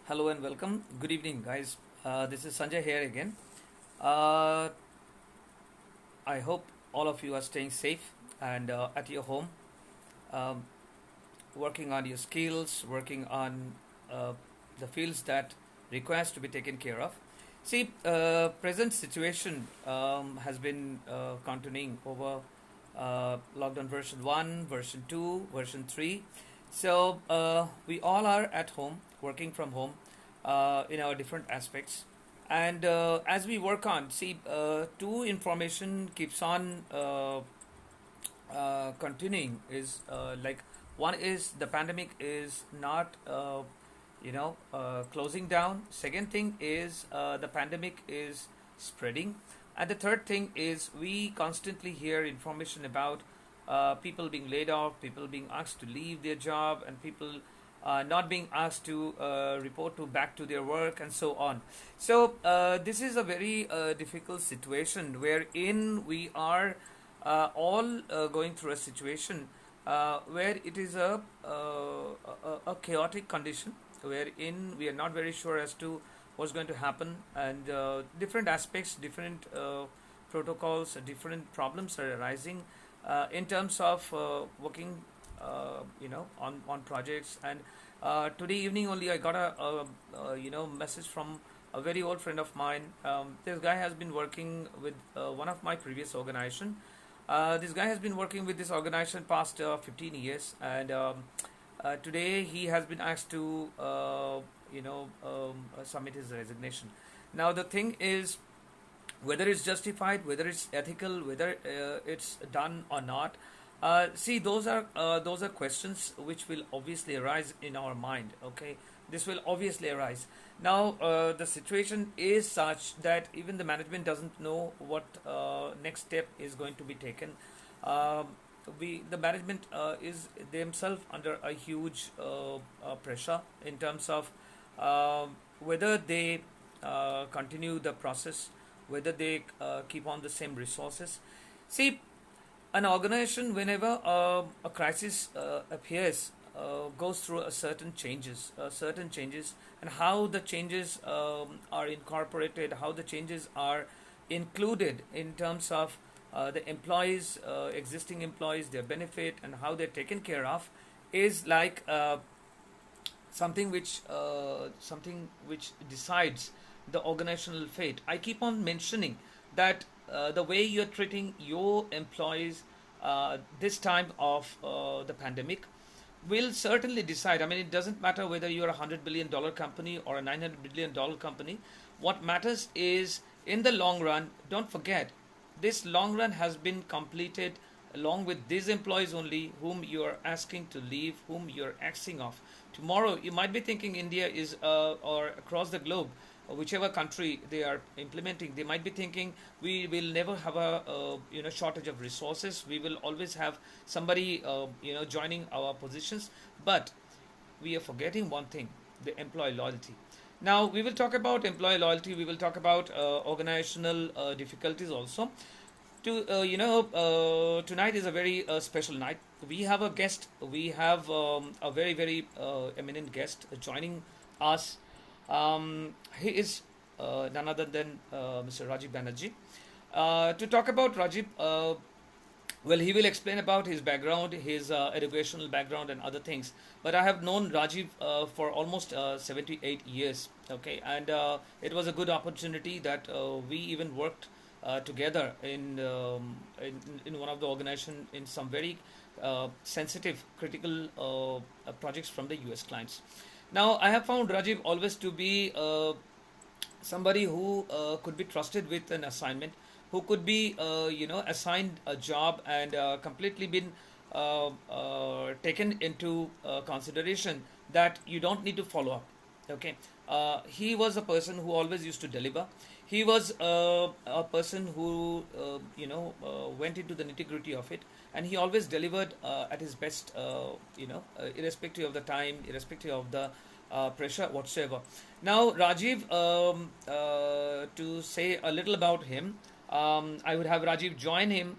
Hello and welcome. Good evening, guys. This is Sanjay here again. Uh, I hope all of you are staying safe and at your home, um, working on your skills, working on uh, the fields that requires to be taken care of. See, present situation has been continuing over lockdown version 1, version 2, version 3. So we all are at home, working from home in our different aspects. And as we work on, see, two information keeps on continuing is like one is the pandemic is not closing down. Second thing is the pandemic is spreading, and the third thing is we constantly hear information about people being laid off, people being asked to leave their job, and people not being asked to report to back to their work and so on. So this is a very difficult situation wherein we are all going through a situation where it is a chaotic condition wherein we are not very sure as to what's going to happen, and different aspects, different protocols, different problems are arising in terms of working on projects. And today evening only I got a message from a very old friend of mine. This guy has been working with one of my previous organization. This guy has been working with this organization past 15 years, and today he has been asked to submit his resignation. Now the thing is, whether it's justified, whether it's ethical, whether it's done or not. See, those are questions which will obviously arise in our mind. Okay, this will obviously arise. Now, the situation is such that even the management doesn't know what next step is going to be taken. Um the management is themselves under a huge pressure in terms of whether they continue the process, whether they keep on the same resources. See, an organization, whenever a crisis appears, goes through a certain changes, and how the changes are incorporated, how the changes are included in terms of the employees, existing employees, their benefit, and how they're taken care of, is like something which decides the organizational fate. I keep on mentioning that the way you're treating your employees this time of the pandemic will certainly decide. I mean, it doesn't matter whether you're a $100 billion company or a $900 billion company. What matters is, in the long run, don't forget, this long run has been completed along with these employees only, whom you are asking to leave, whom you're axing off. Tomorrow, you might be thinking India is, or across the globe, whichever country they are implementing, they might be thinking we will never have a shortage of resources. We will always have somebody joining our positions. But we are forgetting one thing: the employee loyalty. Now we will talk about employee loyalty. We will talk about organizational difficulties also. Tonight is a very special night. We have a guest. We have a very very eminent guest joining us. He is none other than Mr. Rajiv Banerjee. To talk about Rajiv, well, he will explain about his background, his educational background, and other things. But I have known Rajiv for almost 78 years. Okay, and it was a good opportunity that we even worked together in one of the organization in some very sensitive, critical projects from the U.S. clients. Now, I have found Rajiv always to be somebody who could be trusted with an assignment, who could be assigned a job and completely been taken into consideration that you don't need to follow up. Okay, he was a person who always used to deliver. He was a person who went into the nitty gritty of it, and he always delivered at his best. Irrespective of the time, irrespective of the pressure whatsoever. Now, Rajiv, to say a little about him, I would have Rajiv join him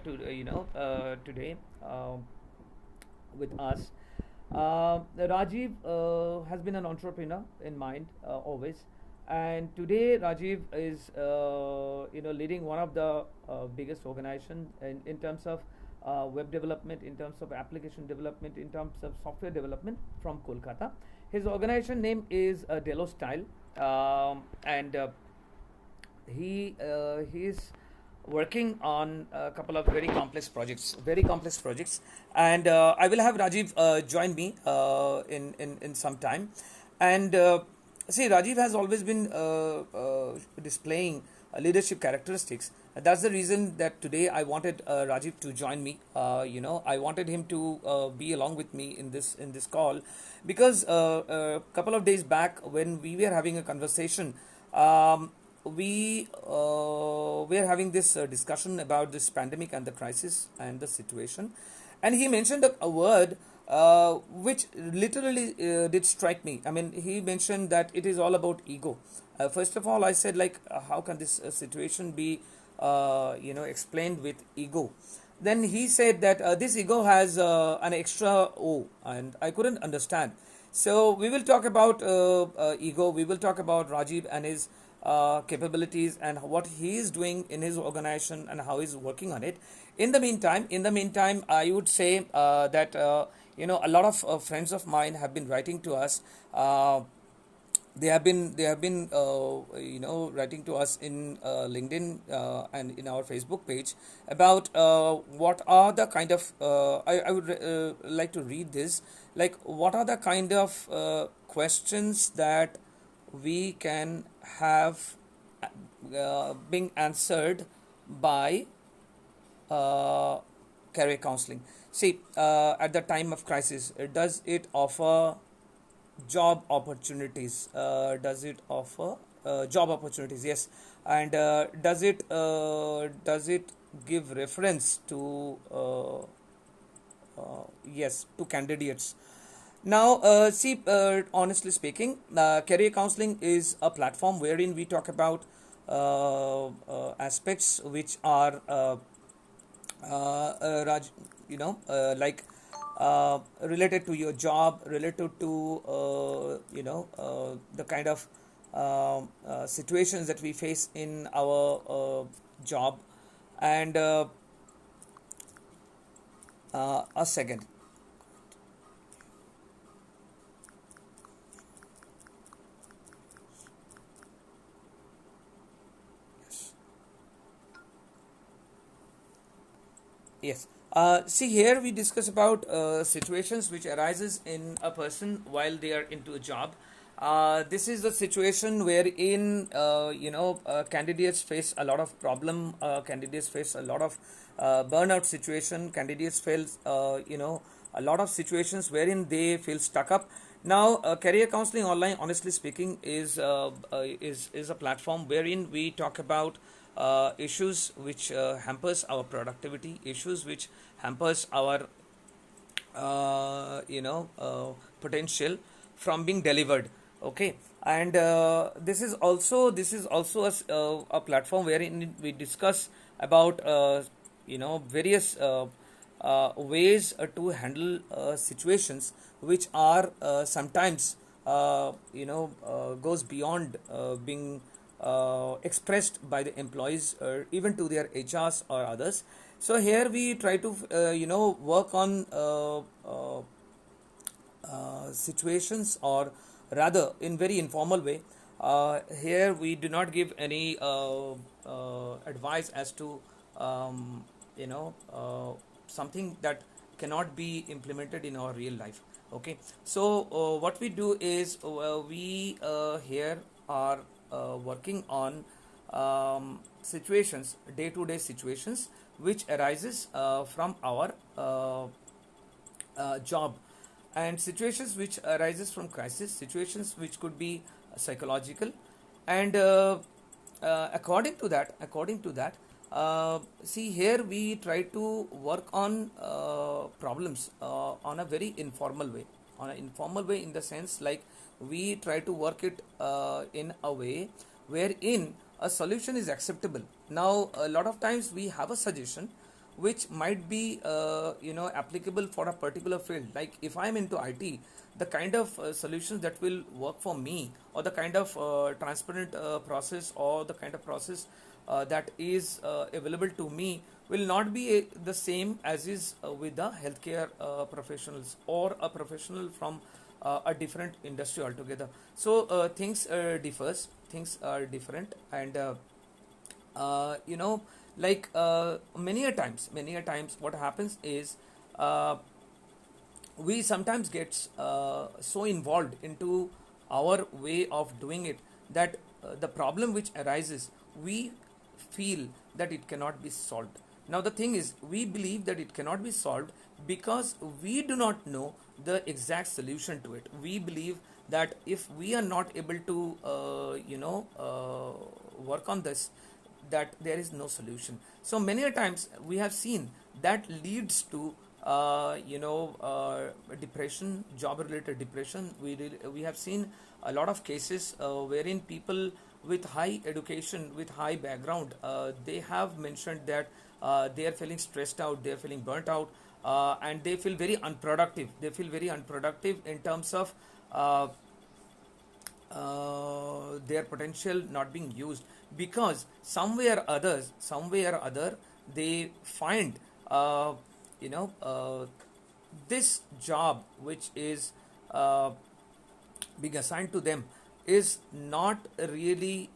today with us. Rajiv has been an entrepreneur in mind always, and today Rajiv is leading one of the biggest organizations in terms of web development, in terms of application development, in terms of software development from Kolkata. His organization name is Delo Style, and he is working on a couple of very complex projects, and I will have Rajiv join me in some time. And see, Rajiv has always been displaying leadership characteristics. That's the reason that today I wanted Rajiv to join me. I wanted him to be along with me in this call, because a couple of days back when we were having a conversation, we were having this discussion about this pandemic and the crisis and the situation, and he mentioned a word which literally did strike me. I mean, he mentioned that it is all about ego. First of all, I said, like, how can this situation be explained with ego? Then he said that this ego has an extra O, and I couldn't understand. So we will talk about ego. We will talk about Rajiv and his capabilities and what he is doing in his organization and how he's working on it. In the meantime, I would say that a lot of friends of mine have been writing to us. They have been writing to us in LinkedIn and in our Facebook page about what are the kind of I would like to read this, like, what are the kind of questions that we can have being answered by uh, career counseling. See, at the time of crisis, does it offer job opportunities? Does it offer job opportunities? Yes. And does it give reference to yes, to candidates? Now, see, honestly speaking, career counseling is a platform wherein we talk about aspects which are like related to your job, related to the kind of situations that we face in our job. And a second. Yes. Yes. See, here we discuss about situations which arises in a person while they are into a job. This is the situation wherein candidates face a lot of problem. Candidates face a lot of burnout situation. Candidates face a lot of situations wherein they feel stuck up. Now, career counseling online, honestly speaking, is a platform wherein we talk about issues which hampers our productivity, issues which hampers our potential from being delivered. Okay. And this is also a platform wherein we discuss about various ways to handle situations which are sometimes goes beyond being expressed by the employees or even to their HRs or others. So here we try to work on situations, or rather in very informal way. Here we do not give any advice as to something that cannot be implemented in our real life. Okay. So what we do is we here are working on situations, day to day situations which arises from our job, and situations which arises from crisis, situations which could be psychological. And according to that, see, here we try to work on problems on a very informal way, in the sense, like, we try to work it in a way wherein a solution is acceptable. Now, a lot of times we have a suggestion, which might be applicable for a particular field. Like if I'm into IT, the kind of solutions that will work for me, or the kind of transparent process, or the kind of process that is available to me, will not be the same as is with the healthcare professionals, or a professional from a different industry altogether. So things are different. And you know like many a times what happens is, uh, we sometimes get so involved into our way of doing it, that the problem which arises, we feel that it cannot be solved. Now the thing is, we believe that it cannot be solved because we do not know the exact solution to it. We believe that if we are not able to work on this, that there is no solution. So many a times we have seen that leads to depression, job related depression. We have seen a lot of cases wherein people with high education, with high background, they have mentioned that they are feeling stressed out, they are feeling burnt out, and they feel very unproductive. They feel very unproductive in terms of uh, their potential not being used, because somewhere or other, they find uh, you know this job which is uh, being assigned to them is not really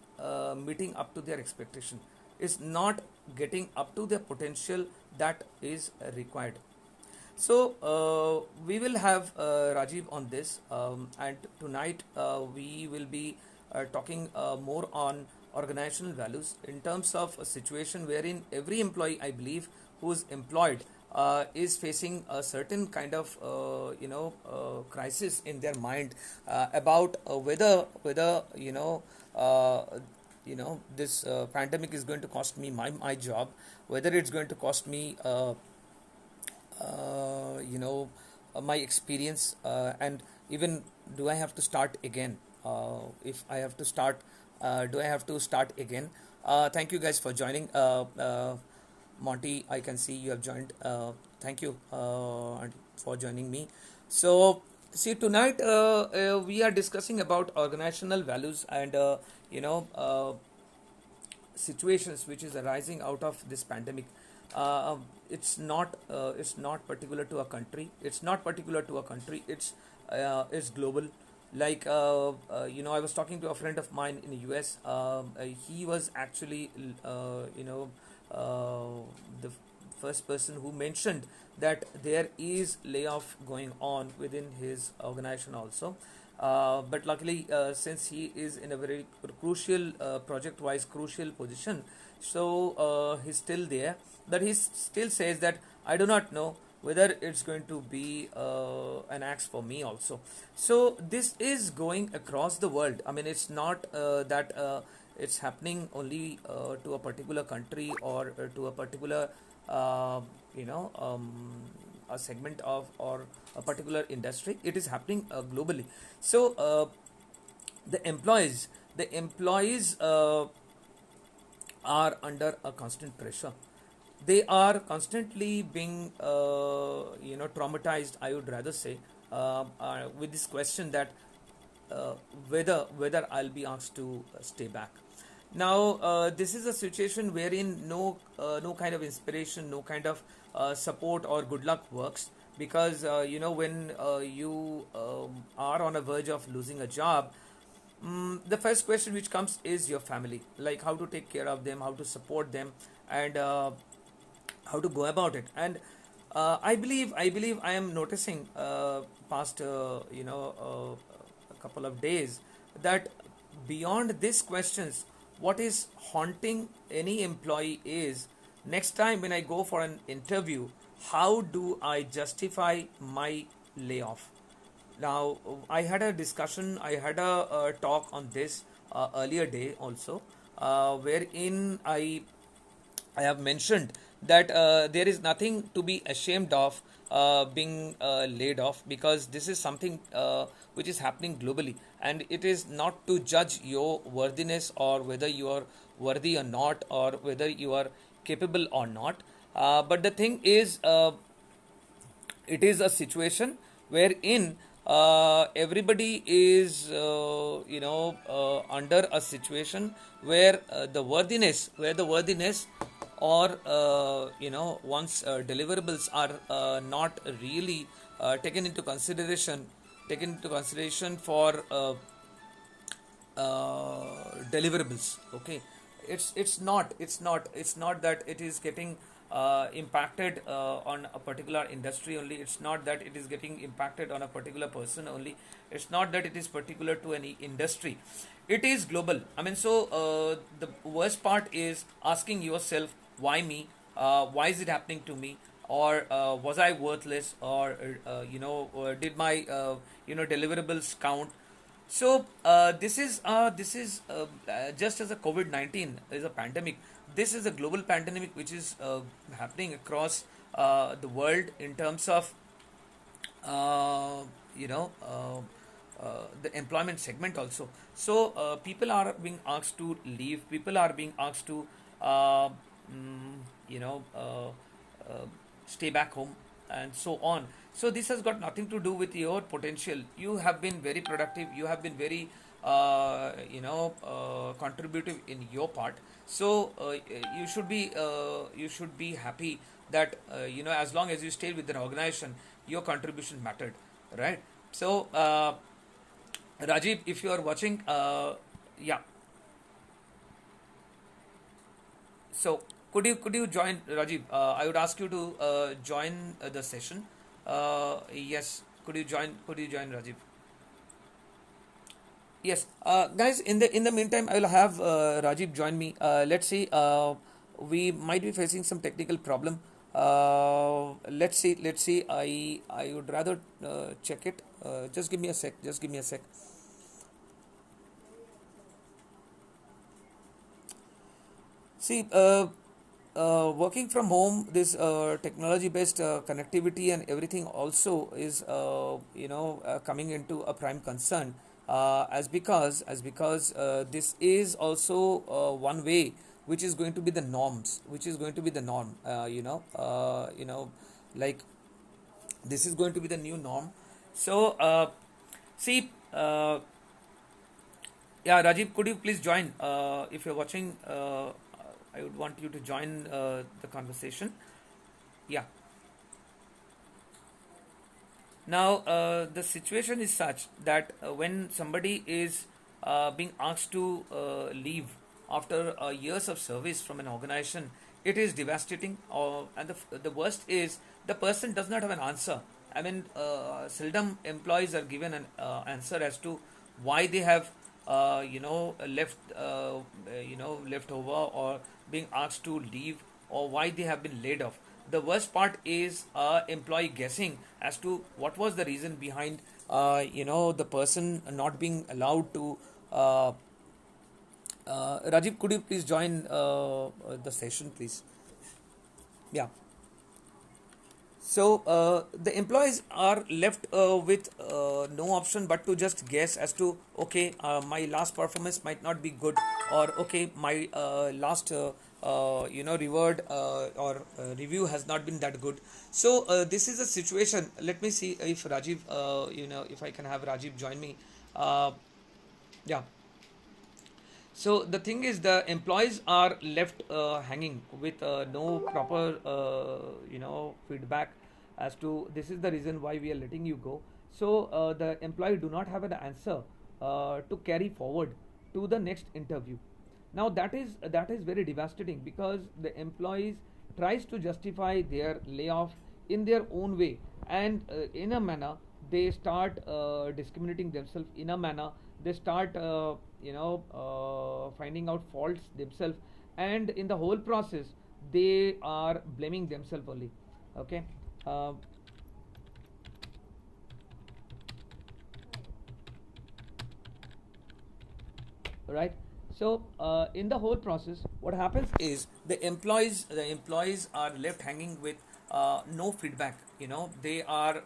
meeting up to their expectation, is not getting up to their potential that is required. So we will have Rajiv on this, and tonight we will be talking more on organizational values, in terms of a situation wherein every employee, I believe, who is employed is facing a certain kind of crisis in their mind about whether this pandemic is going to cost me my job, whether it's going to cost me my experience, and even do I have to start again. If I have to start, do I have to start again? Thank you guys for joining. Monty, I can see you have joined. Thank you for joining me. So see, tonight we are discussing about organizational values, and situations which is arising out of this pandemic. It's not particular to a country. It's not particular to a country. It's global. Like I was talking to a friend of mine in the US. He was actually the first person who mentioned that there is layoff going on within his organization also. But luckily, since he is in a very crucial, project-wise crucial position, so he's still there. But he still says that I do not know whether it's going to be an axe for me also. So this is going across the world. I mean, it's not that it's happening only to a particular country, or to a particular uh, you know a segment of, or a particular industry. It is happening globally. So the employees are under a constant pressure. They are constantly being traumatized, I would rather say, with this question that whether I'll be asked to stay back. Now, this is a situation wherein no kind of inspiration, no kind of support or good luck works, because when you are on a verge of losing a job, the first question which comes is your family, like how to take care of them, how to support them, and how to go about it. And I believe I am noticing past a couple of days, that beyond these questions, what is haunting any employee is, next time when I go for an interview, how do I justify my layoff? Now, I had a discussion, I had a talk on this earlier day also, wherein I have mentioned that there is nothing to be ashamed of being laid off, because this is something which is happening globally, and it is not to judge your worthiness, or whether you are worthy or not, or whether you are capable or not. But the thing is, it is a situation wherein everybody is under a situation where the worthiness or one's deliverables are not really taken into consideration for deliverables. Okay, it's not that it is getting impacted on a particular industry only. It's not that it is getting impacted on a particular person only. It's not that it is particular to any industry. It is global. I mean, so the worst part is asking yourself, why me? Why is it happening to me? Or was I worthless? Or did my deliverables count? So this is just as a COVID-19 is a pandemic. This is a global pandemic which is happening across the world in terms of uh, you know the employment segment also. So people are being asked to leave. People are being asked to uh, mm, you know stay back home and so on. So this has got nothing to do with your potential. You have been very productive. You have been very contributive in your part. So you should be happy that as long as you stay with an organization, your contribution mattered, right? So Rajiv, if you are watching, yeah. So could you join, Rajiv? I would ask you to join the session. Yes, could you join, Rajiv? Yes, guys. In the meantime, I will have Rajiv join me. Let's see. We might be facing some technical problem. Let's see. Let's see. I would rather check it. Just give me a sec. Just give me a sec. See, working from home, this technology-based connectivity and everything also is, coming into a prime concern, as because this is also one way which is going to be the norms, which is going to be the norm. Like this is going to be the new norm. So, see. Yeah, Rajiv, could you please join? If you're watching, I would want you to join the conversation. Yeah. Now, the situation is such that when somebody is being asked to leave after years of service from an organization, it is devastating. And the worst is the person does not have an answer. I mean, seldom employees are given an answer as to why they have, left over or being asked to leave, or why they have been laid off. The worst part is employee guessing as to what was the reason behind the person not being allowed to. Rajiv, could you please join the session, please? Yeah. So the employees are left with no option but to just guess as to, okay, my last performance might not be good, or okay, my last reward or review has not been that good. So this is a situation. Let me see if Rajiv, if I can have Rajiv join me. Uh, yeah. So the thing is, the employees are left hanging with no proper, feedback as to this is the reason why we are letting you go. So the employee do not have an answer to carry forward to the next interview. Now that is very devastating, because the employees tries to justify their layoff in their own way, and in a manner they start discriminating themselves. In a manner they start finding out faults themselves, and in the whole process they are blaming themselves only. Okay. uh, right. So in the whole process what happens is the employees are left hanging with no feedback. They are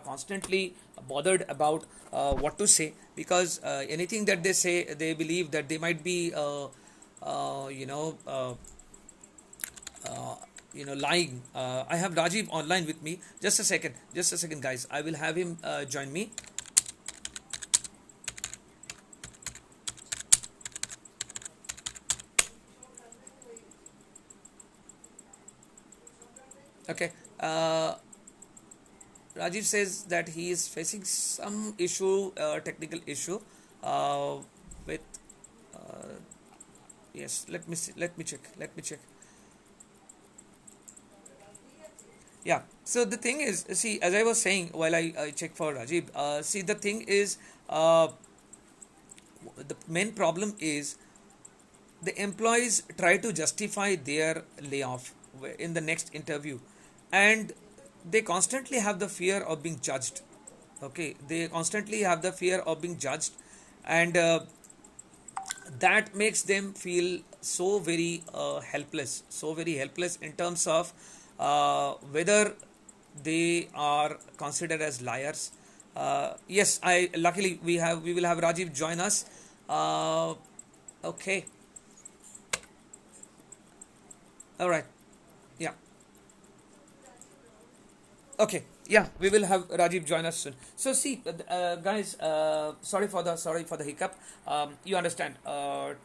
constantly bothered about what to say, because anything that they say, they believe that they might be uh, you know uh, uh, lying. I have Rajiv online with me. Just a second, guys. I will have him join me. Okay. Uh, Rajiv says that he is facing some issue, technical issue, with. Uh, yes, let me see, let me check. Let me check. Yeah. So the thing is, see, as I was saying while I check for Rajiv, see, the thing is, uh, the main problem is the employees try to justify their layoff in the next interview, and they constantly have the fear of being judged. Okay, they constantly have the fear of being judged, and that makes them feel so very helpless, so very helpless in terms of whether they are considered as liars. Yes, I luckily we will have Rajiv join us. Okay, all right, yeah. Okay, yeah, we will have Rajiv join us soon. So see, guys, sorry for the hiccup. You understand,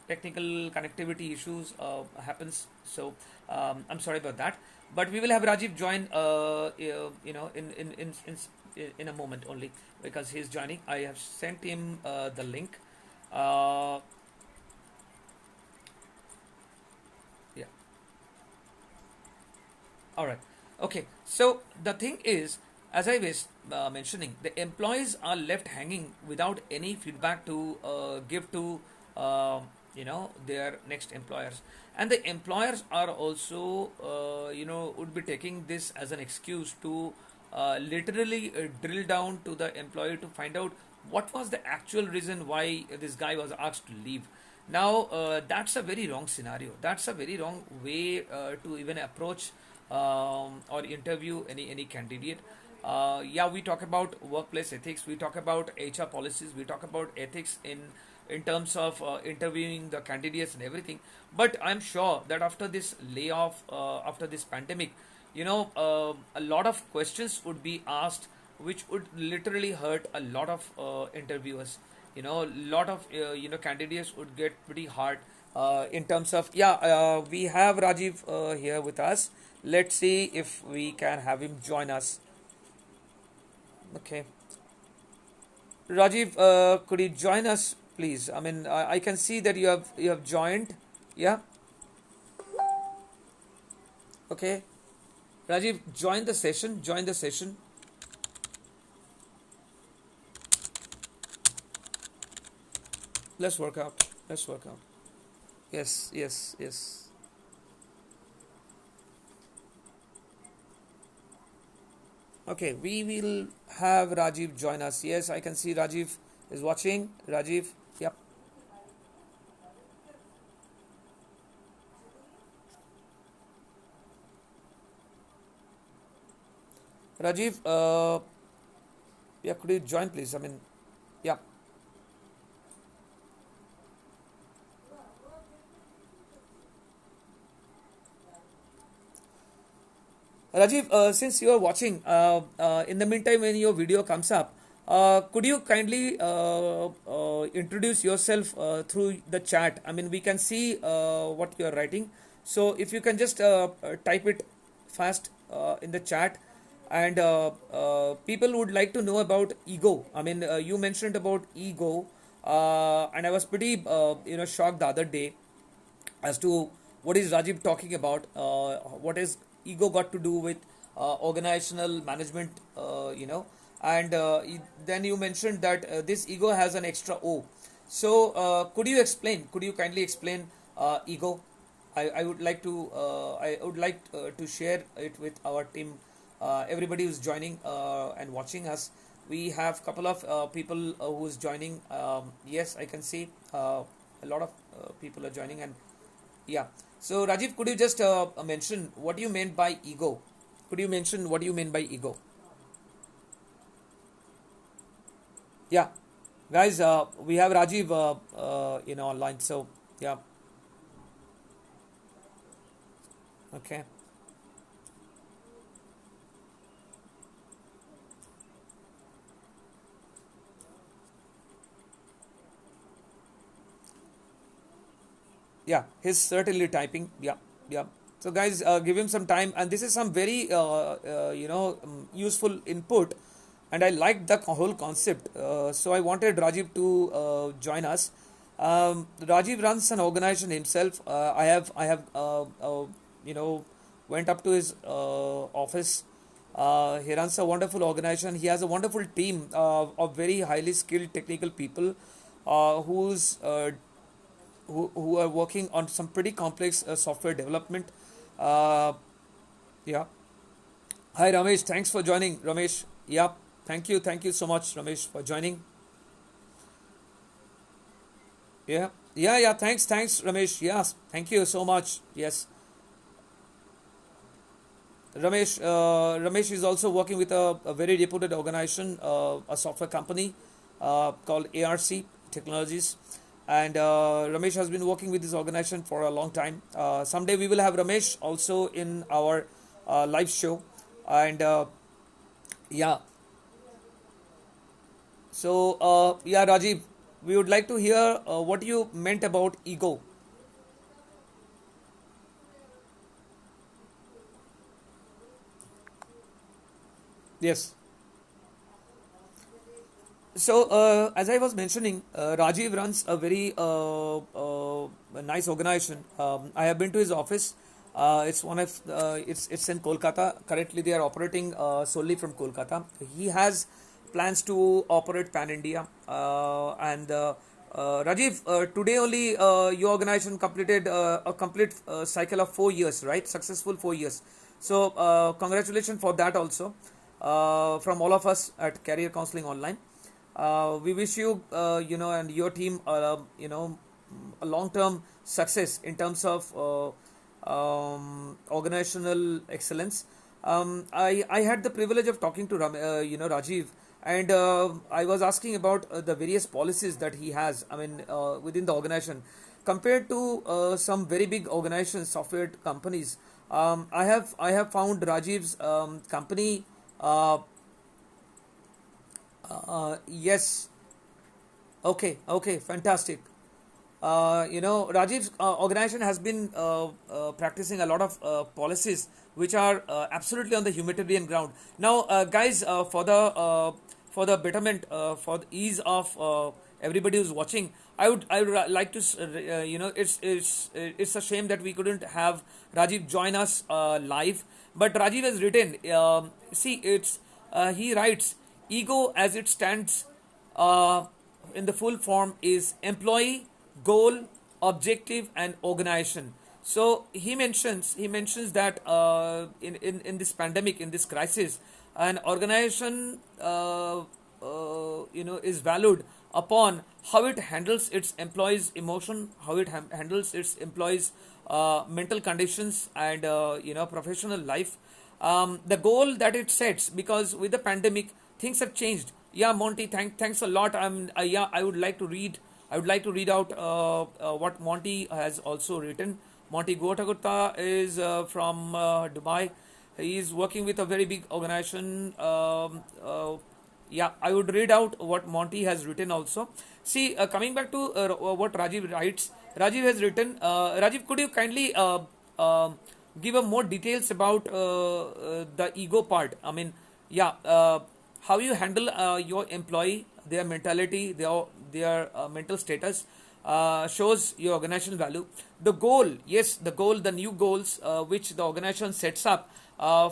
technical connectivity issues happens. So I'm sorry about that. But we will have Rajiv join, in a moment only, because he's joining. I have sent him the link. Uh, yeah. All right. Okay. So the thing is, as I was mentioning, the employees are left hanging without any feedback to give to their next employers, and the employers are also would be taking this as an excuse to literally drill down to the employee to find out what was the actual reason why this guy was asked to leave. Now, that's a very wrong scenario. That's a very wrong way to even approach or interview any candidate. Yeah, we talk about workplace ethics. We talk about HR policies. We talk about ethics in terms of interviewing the candidates and everything. But I'm sure that after this layoff, after this pandemic, a lot of questions would be asked, which would literally hurt a lot of interviewers. A lot of candidates would get pretty hard in terms of, yeah. We have Rajiv here with us. Let's see if we can have him join us. Okay, Rajiv, could you join us, please? I mean, I can see that you have joined. Yeah. Okay, Rajiv, join the session. Join the session. Let's work out. Let's work out. Yes, yes, yes. Okay, we will have Rajiv join us. Yes, I can see Rajiv is watching. Rajiv, yep. Rajiv, yeah, could you join, please? I mean, yeah. Rajiv, since you are watching, in the meantime, when your video comes up, could you kindly introduce yourself through the chat? I mean, we can see what you are writing. So, if you can just type it fast in the chat, and people would like to know about ego. I mean, you mentioned about ego, and I was pretty, shocked the other day as to what is Rajiv talking about. What is ego got to do with organizational management? And then you mentioned that this ego has an extra O. So could you explain? Could you kindly explain ego? I would like to to share it with our team. Everybody who's joining and watching us. We have couple of people who's joining. Yes, I can see a lot of people are joining, and yeah. So Rajiv, could you just mention what you meant by ego? Could you mention what you mean by ego? Yeah, guys, we have Rajiv, online. So yeah, okay. Yeah, he's certainly typing. Yeah, yeah. So guys, give him some time. And this is some very useful input, and I liked the whole concept. So I wanted Rajiv to join us. Rajiv runs an organization himself. I have you know went up to his office. He runs a wonderful organization. He has a wonderful team of very highly skilled technical people who are working on some pretty complex software development. Uh, yeah. Hi Ramesh, thanks for joining. Ramesh, yeah, thank you so much, Ramesh, for joining. Yeah, yeah. Thanks, Ramesh. Yes, thank you so much. Yes, Ramesh is also working with a very reputed organization, a software company called ARC Technologies, and Ramesh has been working with this organization for a long time. Someday we will have Ramesh also in our live show, and yeah. So yeah, Rajiv, we would like to hear what you meant about ego. Yes. So, as I was mentioning, Rajiv runs a very a nice organization. I have been to his office. It's one of it's in Kolkata. Currently, they are operating solely from Kolkata. He has plans to operate pan India. Rajiv, today only your organization completed a complete cycle of 4 years, right? Successful 4 years. So, congratulations for that also from all of us at Career Counseling Online. We wish you, and your team, a long-term success in terms of organizational excellence. I had the privilege of talking to Rajiv, and I was asking about the various policies that he has. I mean, within the organization, compared to some very big organizations, software companies. I have found Rajiv's company. Yes. Okay. Okay. Fantastic. Rajiv's organization has been practicing a lot of policies which are absolutely on the humanitarian ground. Now, guys, for the betterment, for the ease of everybody who's watching, I would like to it's a shame that we couldn't have Rajiv join us live, but Rajiv has written. See, it's he writes, ego as it stands uh, in the full form is employee, goal, objective, and organization. So he mentions that in this pandemic, in this crisis, an organization is valued upon how it handles its employees' emotion, how it handles its employees' mental conditions, and professional life. The goal that it sets, because with the pandemic things have changed. Yeah, Monty, thanks a lot. Yeah, I would like to read out what Monty has also written. Monty Gotagutta is from Dubai. He is working with a very big organization. Yeah, I would read out what Monty has written also. See, coming back to what Rajiv writes, Rajiv has written. Rajiv, could you kindly give a more details about the ego part? I mean, yeah, how you handle your employee, their mentality, their mental status shows your organizational value. The goal, yes, the new goals which the organization sets up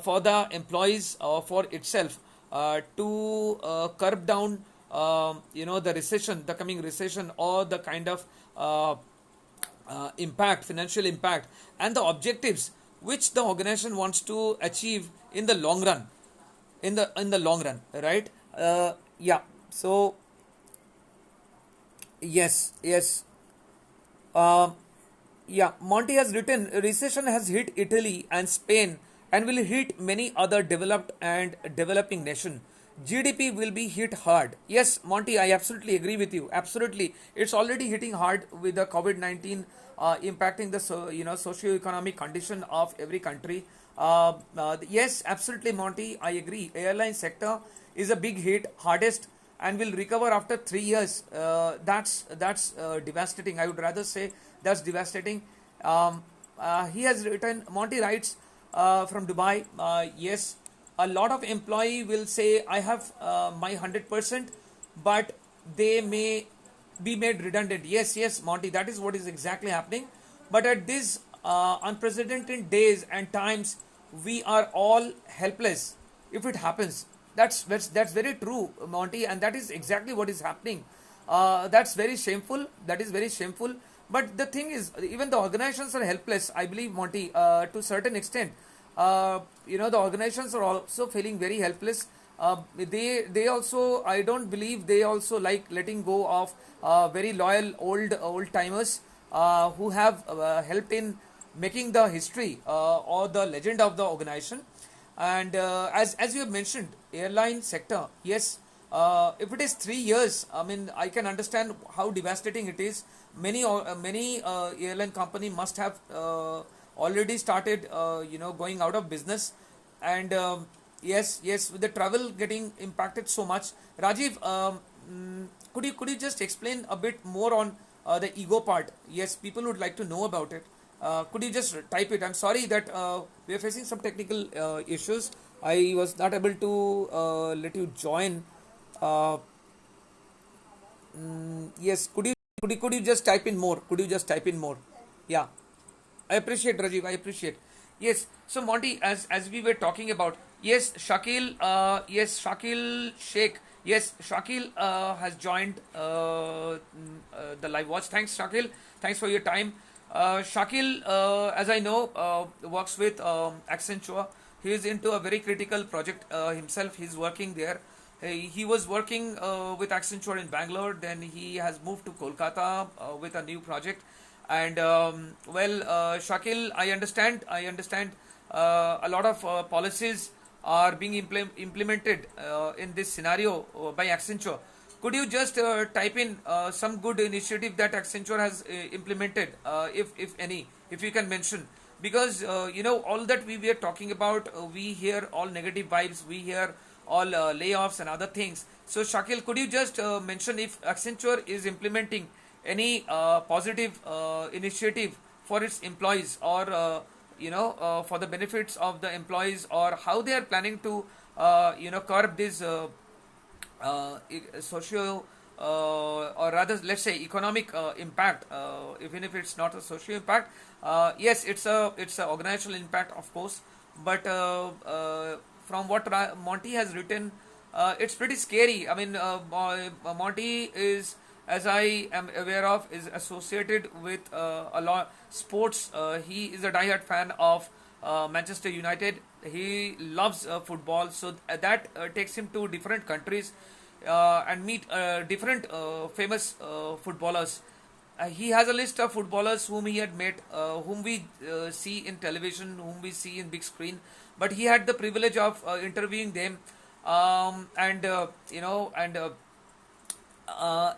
for the employees or for itself to curb down, the recession, the coming recession, or the kind of impact, financial impact, and the objectives which the organization wants to achieve in the long run. In the long run, right? Yeah. So yes. Uh, yeah, Monty has written, recession has hit Italy and Spain and will hit many other developed and developing nations. GDP will be hit hard. Yes, Monty, I absolutely agree with you. Absolutely, it's already hitting hard with the COVID-19 impacting the socio-economic condition of every country. Yes, absolutely, Monty, I agree. Airline sector is a big hit, hardest and will recover after 3 years. That's devastating. I would rather say that's devastating. He has written. Monty writes from Dubai. Yes, a lot of employee will say I have my 100%, but they may be made redundant. Yes, yes, Monty, that is what is exactly happening. But at these unprecedented days and times, we are all helpless if it happens. That's very true, Monty, and that is exactly what is happening. That's very shameful. That is very shameful. But the thing is, even the organizations are helpless. I believe, Monty, to a certain extent. The organizations are also feeling very helpless. They also, I don't believe they also like letting go of very loyal old timers who have helped in making the history or the legend of the organization. And as you have mentioned, airline sector, yes, if it is 3 years, I mean, I can understand how devastating it is. Many airline company must have already started, going out of business, and yes, with the travel getting impacted so much. Rajiv, could you just explain a bit more on the ego part? Yes, people would like to know about it. Could you just type it? I'm sorry that we are facing some technical issues. I was not able to let you join. Uh, yes, could you just type in more? Could you just type in more? Yeah, I appreciate, Rajiv. I appreciate. Yes. So Monty, as we were talking about, yes, Shakil. Shakil Sheikh. Yes, Shakil has joined the live watch. Thanks, Shakil. Thanks for your time. Shakil, as I know, works with Accenture. He is into a very critical project himself. He's working there. He was working with Accenture in Bangalore. Then he has moved to Kolkata with a new project. And Shakil, I understand a lot of policies are being implemented in this scenario by Accenture. Could you just type in some good initiative that Accenture has implemented, if any, if you can mention? Because all that we were talking about, we hear all negative vibes, we hear all layoffs and other things. So Shakil, could you just mention if Accenture is implementing any positive initiative for its employees, or for the benefits of the employees, or how they are planning to curb this socio or rather, let's say, economic impact, even if it's not a social impact. Yes, it's a organizational impact, of course, but from what Monty has written, it's pretty scary. I mean, Monty is, as I am aware of, is associated with a lot sports. He is a diehard fan of Manchester United. He loves football, so that takes him to different countries and meet different famous footballers. He has a list of footballers whom he had met, whom we see in television, whom we see in big screen. But he had the privilege of interviewing them, and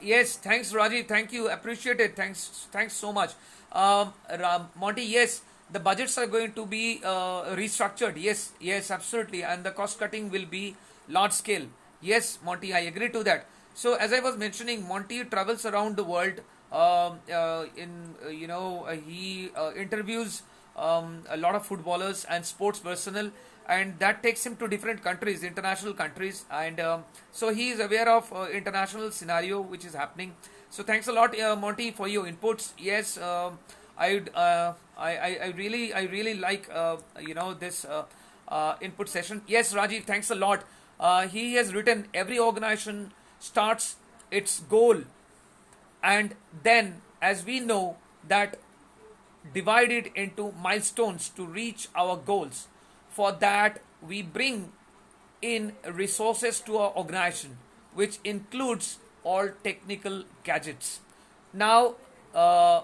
yes, thanks, Raji. Thank you. Appreciate it. Thanks so much. Monty, yes, the budgets are going to be restructured. Yes, absolutely. And the cost cutting will be large scale. Yes, Monty, I agree to that. So, as I was mentioning, Monty travels around the world. He interviews a lot of footballers and sports personnel, and that takes him to different countries, international countries, and so he is aware of international scenario which is happening. So thanks a lot, Monty, for your inputs. Yes, I really like this input session. Yes, Rajiv, thanks a lot. He has written, every organization starts its goal, and then, as we know, that divide it into milestones to reach our goals. For that, we bring in resources to our organization, which includes all technical gadgets. Now, I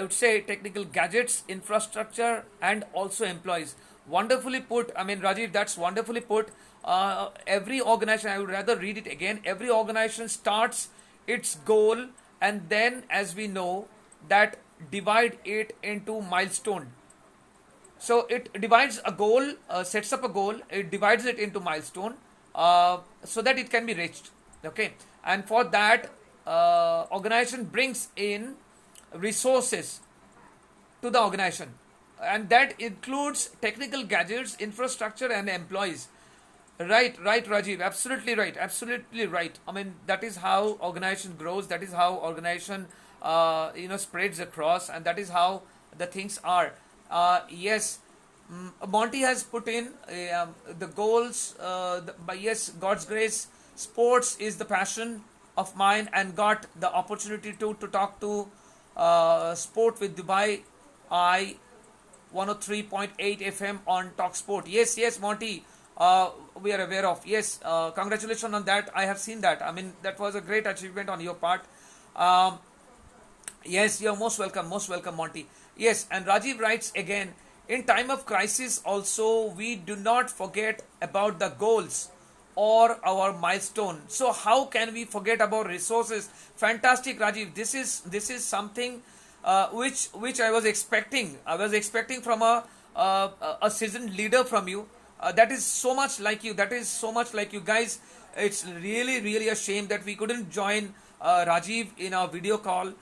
would say technical gadgets, infrastructure, and also employees. Wonderfully put. I mean, Rajiv, that's wonderfully put. Every organization, I would rather read it again. Every organization starts its goal, and then, as we know, that divide it into milestone. So it divides a goal, sets up a goal, it divides it into milestone, so that it can be reached. Okay, and for that, organization brings in resources to the organization, and that includes technical gadgets, infrastructure, and employees. Right, Rajiv. Absolutely right. Absolutely right. I mean, that is how organization grows. That is how organization, spreads across, and that is how the things are. Yes, Monty has put in the goals. But yes, God's grace, sports is the passion of mine, and got the opportunity to talk to sport with Dubai. I 103.8 FM on Talksport. Yes, Monty. We are aware of. Yes, congratulations on that. I have seen that. I mean, that was a great achievement on your part. Um, yes, you're most welcome, Monty. Yes, and Rajiv writes again, in time of crisis also, we do not forget about the goals or our milestone. So how can we forget about resources? Fantastic, Rajiv. This is something which I was expecting. I was expecting from a seasoned leader from you. That is so much like you. That is so much like you guys. It's really a shame that we couldn't join Rajiv in a video call,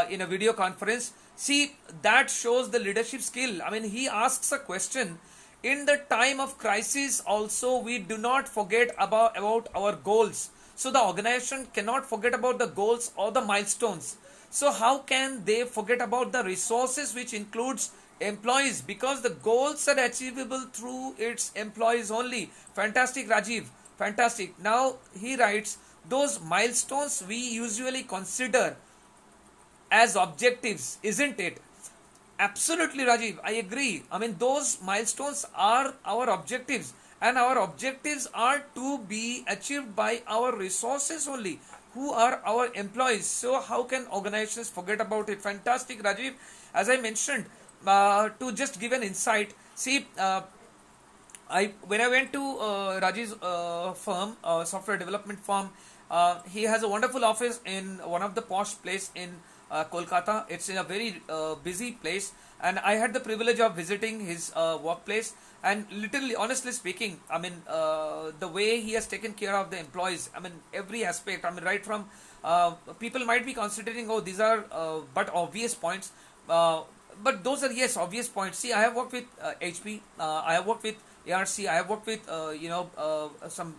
in a video conference. See, that shows the leadership skill. I mean, he asks a question. In the time of crisis, also, we do not forget about our goals. So the organization cannot forget about the goals or the milestones. So how can they forget about the resources, which includes employees, because the goals are achievable through its employees only. Fantastic, Rajiv. Fantastic. Now he writes, those milestones we usually consider as objectives, isn't it? Absolutely, Rajiv. I agree. I mean, those milestones are our objectives, and our objectives are to be achieved by our resources only, who are our employees. So, how can organizations forget about it? Fantastic, Rajiv. As I mentioned, to just give an insight, see, I when I went to Rajiv's firm, software development firm, he has a wonderful office in one of the posh place in Kolkata. It's in a very busy place, and I had the privilege of visiting his workplace. And literally, honestly speaking, I mean, the way he has taken care of the employees, I mean, every aspect. I mean, right from people might be considering, oh, these are but obvious points. But those are, yes, obvious points. See, I have worked with HP, I have worked with ARC, I have worked with some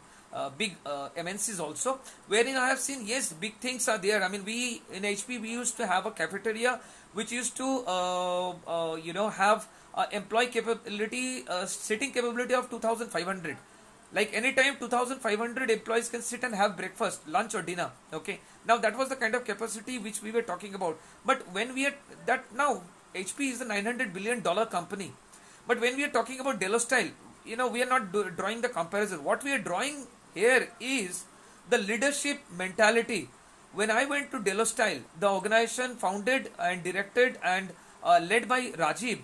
big MNCs also, wherein I have seen, yes, big things are there. I mean, we in HP we used to have a cafeteria which used to have employee capability, sitting capability of 2,500. Like anytime 2,500 employees can sit and have breakfast, lunch, or dinner. Okay, now that was the kind of capacity which we were talking about. But when we are that now, HP is a $900 billion company. But when we are talking about Delostyle, we are not drawing the comparison. What we are drawing here is the leadership mentality. When I went to Delostyle, the organization founded and directed and led by Rajiv.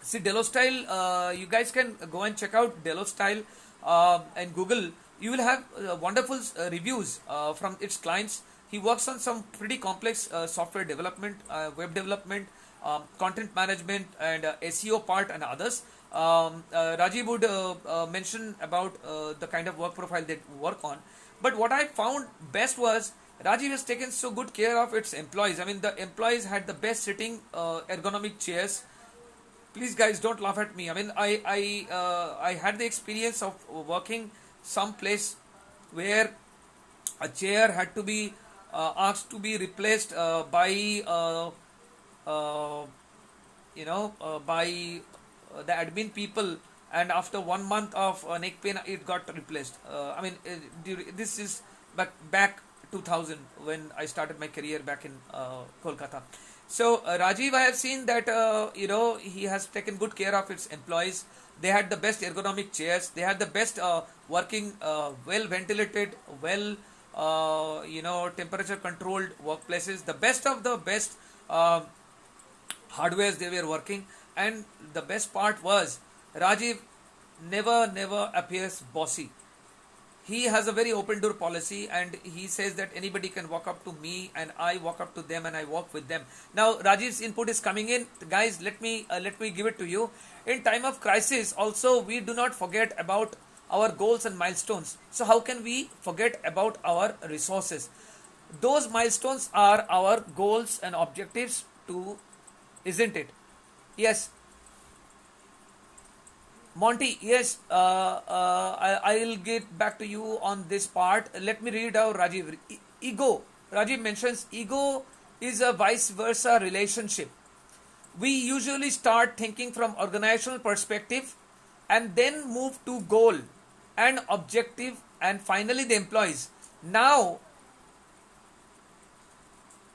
See, Delostyle, you guys can go and check out Delostyle and Google. You will have wonderful reviews from its clients. He works on some pretty complex software development, web development, content management, and SEO part, and others. Rajiv would mention about the kind of work profile they work on. But what I found best was Rajiv has taken so good care of its employees. I mean, the employees had the best sitting ergonomic chairs. Please, guys, don't laugh at me. I mean, I had the experience of working some place where a chair had to be asked to be replaced by the admin people, and after 1 month of neck pain, it got replaced. This is back 2000 when I started my career back in Kolkata. So Rajiv, I have seen that he has taken good care of its employees. They had the best ergonomic chairs. They had the best working, well ventilated, well temperature controlled workplaces. The best of the best hardwares they were working. And the best part was Rajiv never appears bossy. He has a very open door policy, and he says that anybody can walk up to me and I walk up to them and I walk with them. Now Rajiv's input is coming in. Guys, let me give it to you. In time of crisis also, we do not forget about our goals and milestones. So how can we forget about our resources? Those milestones are our goals and objectives too, isn't it? Yes, Monty, yes, I'll get back to you on this part. Let me read out Rajiv. Ego. Rajiv mentions ego is a vice versa relationship. We usually start thinking from organizational perspective and then move to goal and objective and finally the employees. Now,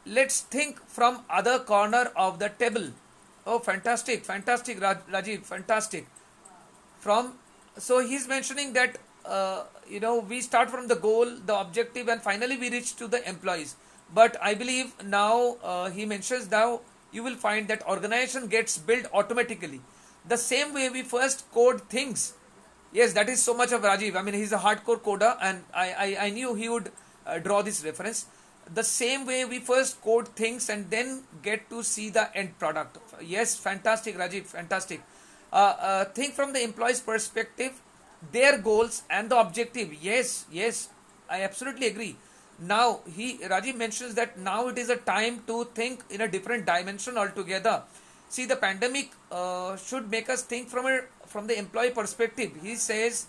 let's think from other corner of the table. Oh, fantastic, fantastic, Rajiv, fantastic. From so he's mentioning that we start from the goal, the objective, and finally we reach to the employees. But I believe now he mentions now you will find that organization gets built automatically. The same way we first code things. Yes, that is so much of Rajiv. I mean, he's a hardcore coder, and I knew he would draw this reference. The same way we first code things and then get to see the end product. Yes, fantastic, Rajiv, fantastic. Think from the employee's perspective, their goals and the objective. Yes, yes, I absolutely agree. Now, Rajiv mentions that now it is a time to think in a different dimension altogether. See, the pandemic should make us think from the employee perspective. He says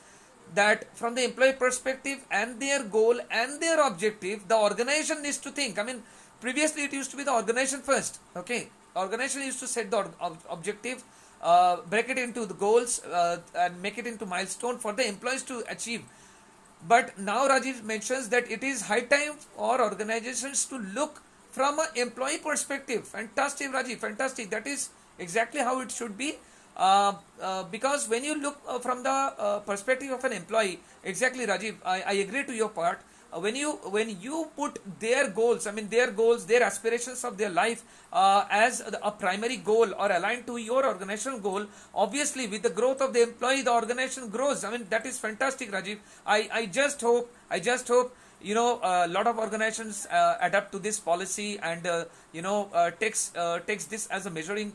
that from the employee perspective and their goal and their objective, the organization needs to think. I mean, previously it used to be the organization first. Okay, organization used to set the objective, break it into the goals, and make it into milestone for the employees to achieve. But now Rajiv mentions that it is high time for organizations to look from an employee perspective. Fantastic, Rajiv, fantastic. That is exactly how it should be. Because when you look from the perspective of an employee, exactly, Rajiv, I agree to your part. When you put their goals, I mean their goals, their aspirations of their life as a primary goal or aligned to your organizational goal, obviously with the growth of the employee, the organization grows. I mean that is fantastic, Rajiv. I just hope a lot of organizations adapt to this policy and takes this as a measuring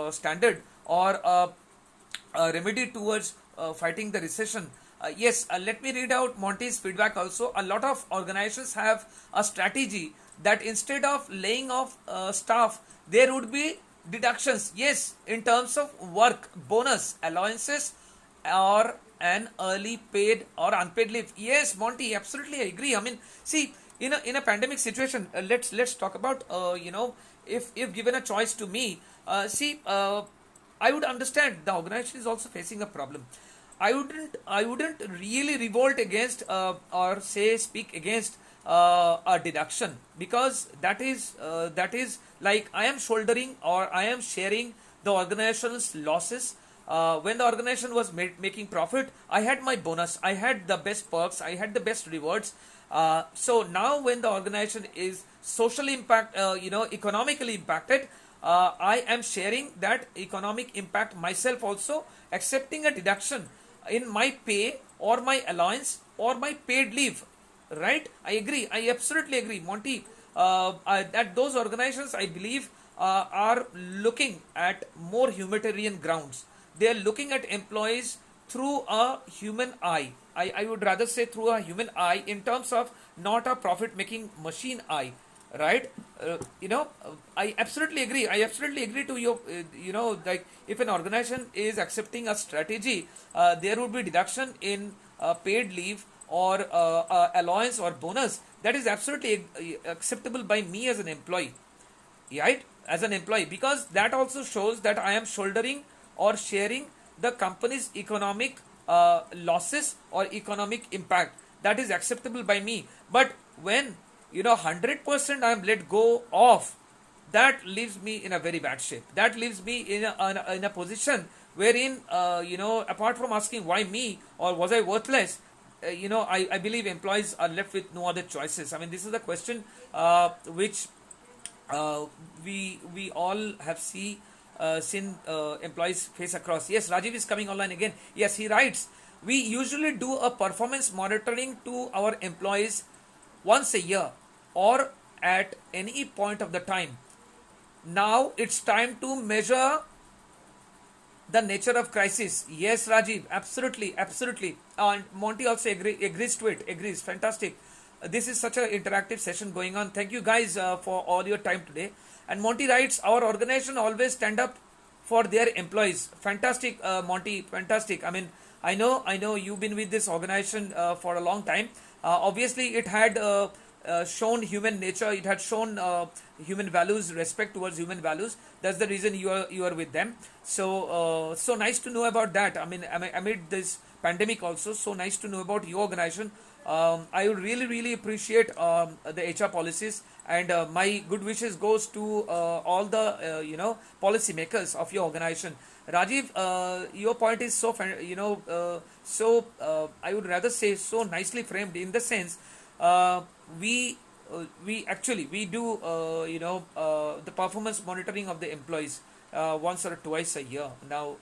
standard or a remedy towards fighting the recession. Yes, let me read out Monty's feedback also. A lot of organizations have a strategy that instead of laying off staff, there would be deductions. Yes, in terms of work, bonus, allowances, or an early paid or unpaid leave. Yes, Monty, absolutely I agree. I mean, see, in a pandemic situation, let's talk about if given a choice to me, I would understand the organization is also facing a problem. I wouldn't really revolt against or say speak against a deduction, because that is like I am shouldering or I am sharing the organization's losses. When the organization was making profit, I had my bonus, I had the best perks, I had the best rewards. So now when the organization is socially economically impacted, I am sharing that economic impact myself also, accepting a deduction in my pay or my allowance or my paid leave. Right? I agree. I absolutely agree, Monty. That those organizations, I believe, are looking at more humanitarian grounds. They are looking at employees through a human eye. I would rather say through a human eye, in terms of not a profit making machine eye. Right? I absolutely agree. I absolutely agree to your, like if an organization is accepting a strategy, there would be deduction in paid leave or allowance or bonus. That is absolutely acceptable by me as an employee. Right? As an employee, because that also shows that I am shouldering or sharing the company's economic losses or economic impact. That is acceptable by me. But when 100% I am let go of, that leaves me in a very bad shape. That leaves me in a position wherein apart from asking why me or was I worthless, I believe employees are left with no other choices. I mean, this is the question which we all have seen employees face across. Yes, Rajiv is coming online again. Yes, he writes, we usually do a performance monitoring to our employees once a year or at any point of the time. Now it's time to measure the nature of crisis. Yes, Rajiv, absolutely, absolutely. And Monty also agrees to it. Agrees. Fantastic. This is such an interactive session going on. Thank you guys for all your time today. And Monty writes, our organization always stand up for their employees. Fantastic, Monty. Fantastic. I mean, I know you've been with this organization for a long time. Obviously, it had shown human nature. It had shown human values, respect towards human values. That's the reason you are with them. So so nice to know about that. I mean, amid this pandemic, also so nice to know about your organization. I would really appreciate the HR policies, and my good wishes goes to all the policy makers of your organization. Rajiv, your point is so I would rather say so nicely framed, in the sense uh, we we actually we do the performance monitoring of the employees once or twice a year. Now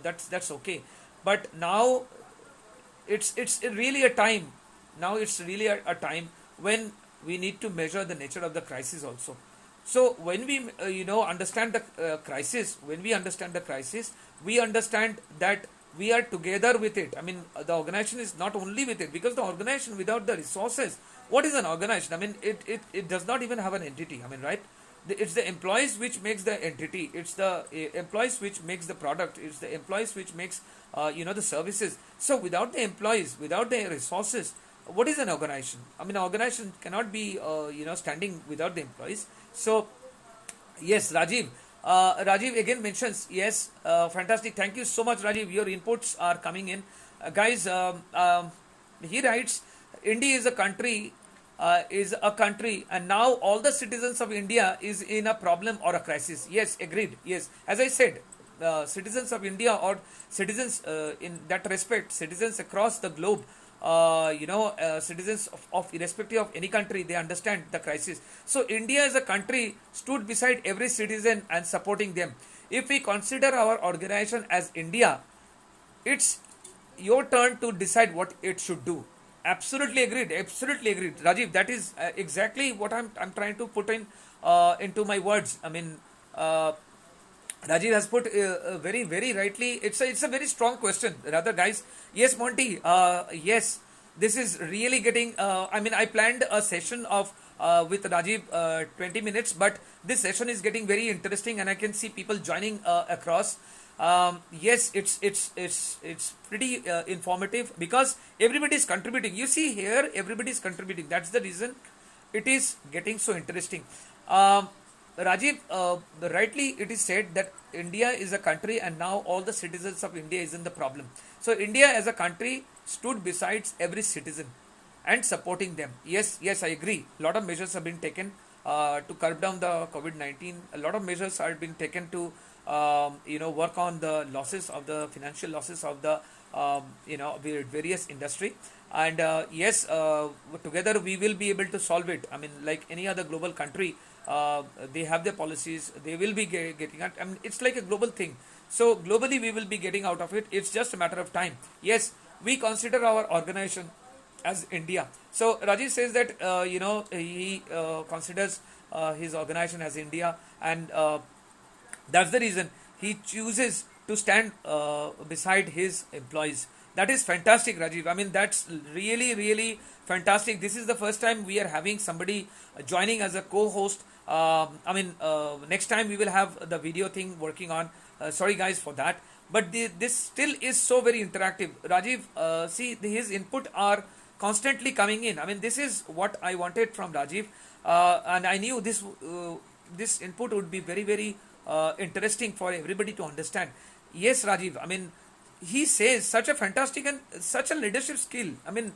that's okay, but now it's really a time. Now it's really a time when we need to measure the nature of the crisis also. So when we understand the crisis, when we understand the crisis, we understand that we are together with it. I mean, the organization is not only with it, because the organization without the resources, what is an organization? I mean, it does not even have an entity. I mean, right? It's the employees which makes the entity. It's the employees which makes the product. It's the employees which makes the services. So without the employees, without the resources, what is an organization? I mean, an organization cannot be standing without the employees. So yes, Rajiv. Rajiv again mentions, yes, fantastic. Thank you so much, Rajiv. Your inputs are coming in. Guys, he writes, India is a country, and now all the citizens of India is in a problem or a crisis. Yes, agreed. Yes, as I said, citizens of India, or citizens in that respect, citizens across the globe, citizens of irrespective of any country, they understand the crisis. So India as a country stood beside every citizen and supporting them. If we consider our organization as India, it's your turn to decide what it should do. Absolutely agreed. Absolutely agreed, Rajiv. That is exactly what I'm trying to put in into my words. I mean, Rajiv has put very rightly. It's a very strong question, rather, guys. Yes, Monty. Yes, this is really getting. I mean, I planned a session of with Rajiv 20 minutes, but this session is getting very interesting, and I can see people joining across. Yes, it's pretty informative, because everybody is contributing. You see here, everybody is contributing. That's the reason it is getting so interesting. Rajiv, rightly it is said that India is a country, and now all the citizens of India is in the problem. So India as a country stood besides every citizen and supporting them. Yes, I agree. A lot of measures have been taken to curb down the COVID-19. A lot of measures are being taken to work on the losses of the financial losses of the various industry. And yes, together we will be able to solve it. I mean, like any other global country, they have their policies. They will be getting out. I mean, it's like a global thing. So globally, we will be getting out of it. It's just a matter of time. Yes, we consider our organization as India. So Rajiv says that he considers his organization as India, and that's the reason he chooses to stand beside his employees. That is fantastic, Rajiv. I mean, that's really fantastic. This is the first time we are having somebody joining as a co-host. Next time we will have the video thing working on. Sorry, guys, for that. But this still is so very interactive. Rajiv, see, his input are constantly coming in. I mean, this is what I wanted from Rajiv, and I knew this input would be very interesting for everybody to understand. Yes, Rajiv. I mean, he says such a fantastic and such a leadership skill. I mean,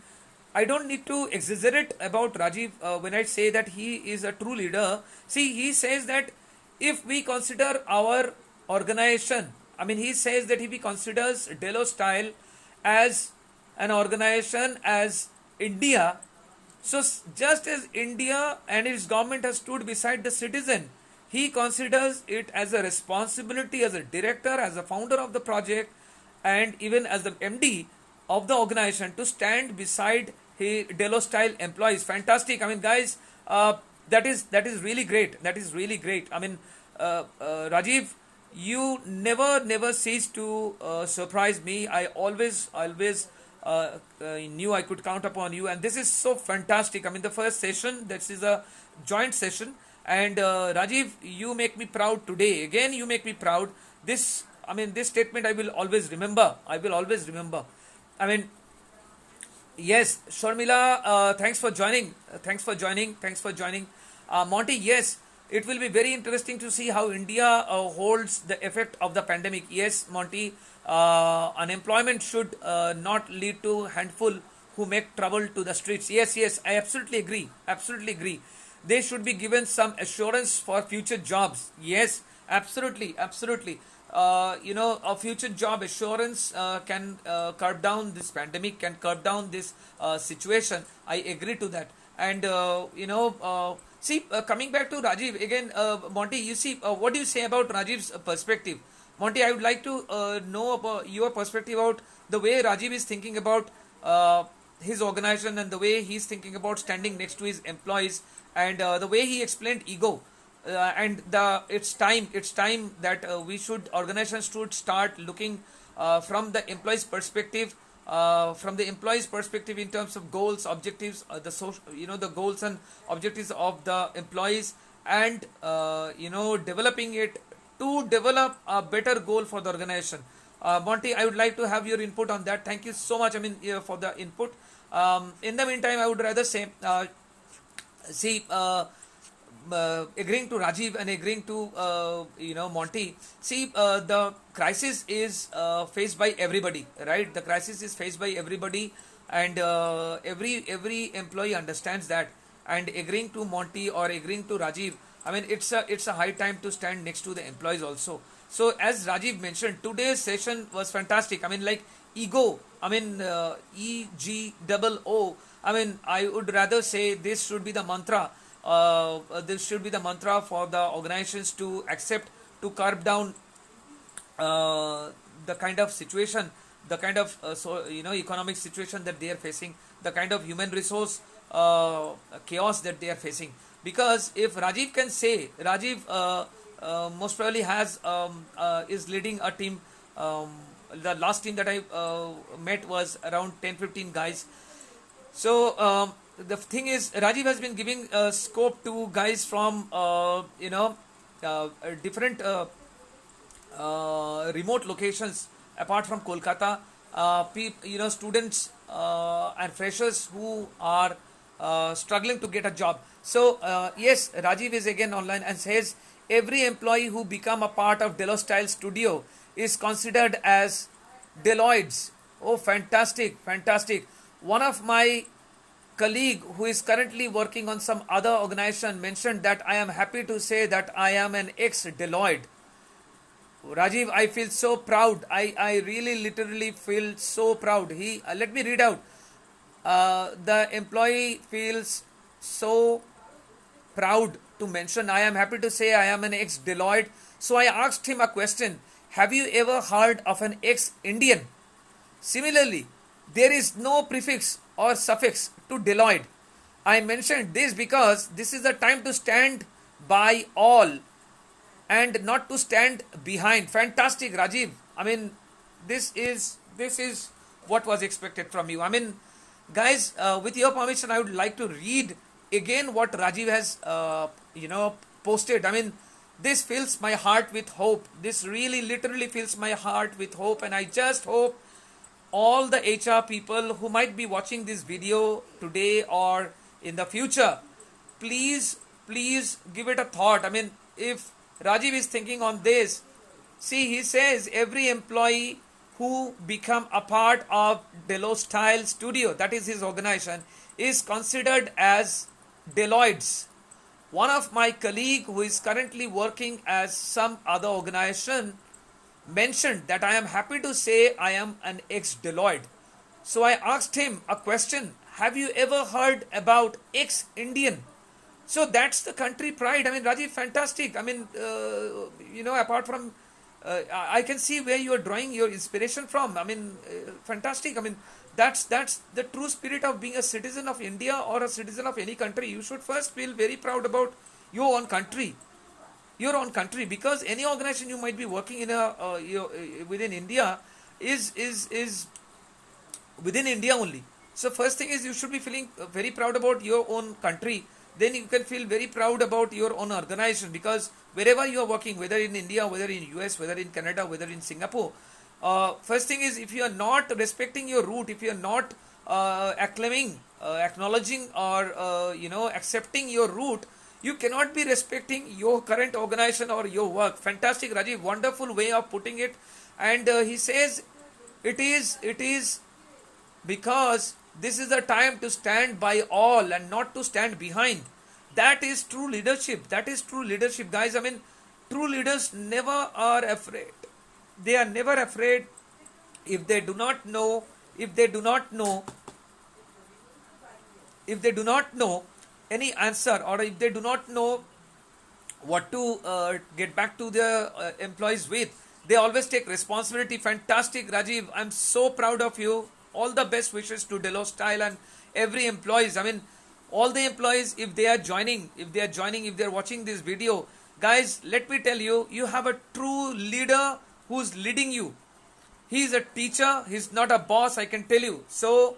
I don't need to exaggerate about Rajiv when I say that he is a true leader. See, he says that if we consider our organization, I mean, he says that if he considers Delos Style as an organization as India, so just as India and its government has stood beside the citizen, he considers it as a responsibility as a director, as a founder of the project, and even as the MD of the organization to stand beside his Delos Style employees. Fantastic. I mean, guys, that is really great. That is really great. I mean, Rajiv, you never cease to surprise me. I always knew I could count upon you, and this is so fantastic. I mean, the first session, this is a joint session, and Rajiv, you make me proud today. Again, you make me proud. This, I mean, this statement I will always remember. I will always remember. I mean, yes, Sharmila, thanks for joining. Thanks for joining. Thanks for joining. Monty, yes, it will be very interesting to see how India holds the effect of the pandemic. Yes, Monty, unemployment should not lead to handful who make trouble to the streets. Yes, yes, I absolutely agree. Absolutely agree. They should be given some assurance for future jobs. Yes, absolutely, absolutely. A future job assurance can curb down this pandemic, can curb down this situation. I agree to that. And coming back to Rajiv again, Monty, you see, what do you say about Rajiv's perspective? Monty, I would like to know about your perspective about the way Rajiv is thinking about his organization and the way he's thinking about standing next to his employees, and the way he explained ego. And it's time that we should organizations should start looking from the employees perspective, in terms of goals, objectives, the social, the goals and objectives of the employees, and developing it to develop a better goal for the organization. Monty, I would like to have your input on that. Thank you so much, I mean, for the input. In the meantime, I would rather say, see agreeing to Rajiv and agreeing to Monty. See, the crisis is faced by everybody, right? The crisis is faced by everybody, and every employee understands that. And agreeing to Monty or agreeing to Rajiv, I mean, it's a high time to stand next to the employees also. So as Rajiv mentioned, today's session was fantastic. I mean, like ego. I mean, EGOO. I mean, I would rather say this should be the mantra. This should be the mantra for the organizations to accept, to curb down the kind of situation, the kind of economic situation that they are facing, the kind of human resource chaos that they are facing. Because if Rajiv can say, Rajiv most probably is leading a team. The last team that I met was around 10-15 guys. So the thing is, Rajiv has been giving scope to guys from different remote locations apart from Kolkata. Students and freshers who are struggling to get a job. So yes, Rajiv is again online and says every employee who become a part of Deloitte Style Studio is considered as Deloitte's. Oh, fantastic, fantastic. One of my colleague who is currently working on some other organization mentioned that I am happy to say that I am an ex-Deloitte. Rajiv, I feel so proud. I really literally feel so proud. Let me read out. The employee feels so proud to mention, I am happy to say I am an ex-Deloitte. So I asked him a question. Have you ever heard of an ex-Indian? Similarly, there is no prefix or suffix to Deloitte. I mentioned this because this is the time to stand by all and not to stand behind. Fantastic, Rajiv. I mean, this is what was expected from you. I mean, guys, with your permission, I would like to read again what Rajiv has posted. I mean, this fills my heart with hope. This really literally fills my heart with hope, and I just hope all the HR people who might be watching this video today or in the future, please give it a thought. I mean, if Rajiv is thinking on this, see, he says every employee who become a part of Deloitte Style Studio, that is his organization, is considered as Deloitte's. One of my colleague who is currently working as some other organization mentioned that I am happy to say I am an ex-Deloitte. So I asked him a question. Have you ever heard about ex-Indian? So that's the country pride. I mean, Rajiv, fantastic. I mean, apart from, I can see where you are drawing your inspiration from. I mean, fantastic. I mean, that's the true spirit of being a citizen of India or a citizen of any country. You should first feel very proud about your own country. your own country, because any organization you might be working in a within India is within India only. So first thing is you should be feeling very proud about your own country. Then you can feel very proud about your own organization, because wherever you are working, whether in India, whether in US, whether in Canada, whether in Singapore, first thing is if you are not respecting your root, if you are not acclaiming, acknowledging, or accepting your root, you cannot be respecting your current organization or your work. Fantastic, Rajiv. Wonderful way of putting it. And he says it is because this is the time to stand by all and not to stand behind. That is true leadership. That is true leadership, guys. I mean, true leaders never are afraid. They are never afraid. If they do not know, if they do not know, if they do not know any answer, or if they do not know what to get back to their employees with, they always take responsibility. Fantastic, Rajiv. I'm so proud of you. All the best wishes to Delos Style and every employees. I mean, all the employees, if they are joining, if they're watching this video, guys, let me tell you, you have a true leader who's leading you. He is a teacher. He's not a boss, I can tell you. So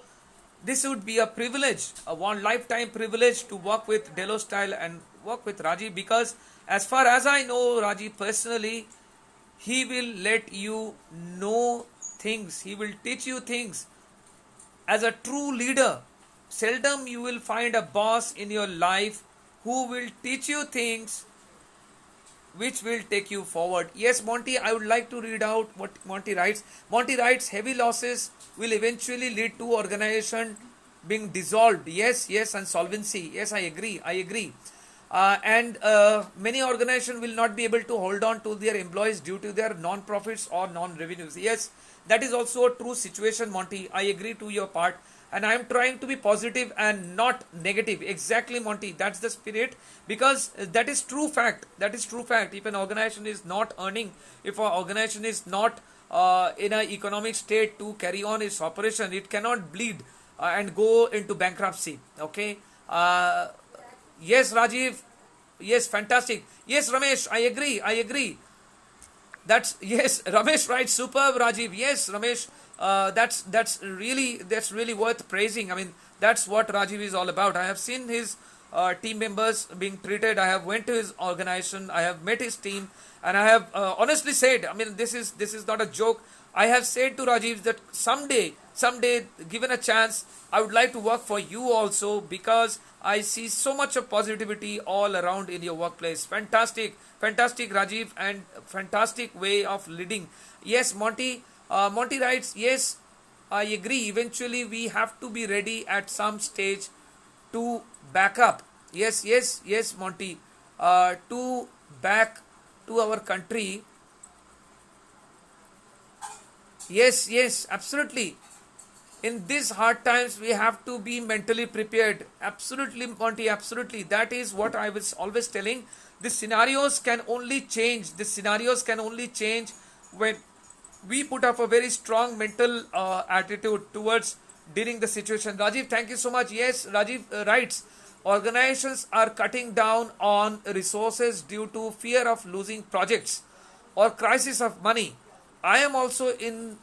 this would be a privilege, a one lifetime privilege to work with Delos Style and work with Rajiv, because as far as I know Rajiv personally, he will let you know things. He will teach you things. As a true leader, seldom you will find a boss in your life who will teach you things which will take you forward. Yes, Monty, I would like to read out what Monty writes. Monty writes, heavy losses will eventually lead to organization being dissolved. Yes, and solvency. Yes, I agree. And many organizations will not be able to hold on to their employees due to their non-profits or non-revenues. Yes, that is also a true situation, Monty. I agree to your part. And I am trying to be positive and not negative. Exactly, Monty. That's the spirit, because that is true fact. That is true fact. If an organization is not earning, if an organization is not in an economic state to carry on its operation, it cannot bleed and go into bankruptcy. Okay. Yes, Rajiv. Yes, fantastic. Yes, Ramesh. I agree. Yes, Ramesh writes, superb, Rajiv. Yes, Ramesh. That's really worth praising. I mean, that's what Rajiv is all about. I have seen his team members being treated. I have went to his organization. I have met his team, and I have honestly said, I mean, this is not a joke. I have said to Rajiv that someday, given a chance, I would like to work for you also, because I see so much of positivity all around in your workplace. Fantastic, Rajiv, and fantastic way of leading. Yes, Monty. Monty writes, yes, I agree. Eventually, we have to be ready at some stage to back up. Yes, Monty. To back to our country. Yes, absolutely. In these hard times, we have to be mentally prepared. Absolutely, Monty, absolutely. That is what I was always telling. The scenarios can only change. When we put up a very strong mental attitude towards dealing the situation. Rajiv, thank you so much. Yes, Rajiv writes, organizations are cutting down on resources due to fear of losing projects or crisis of money. I am also in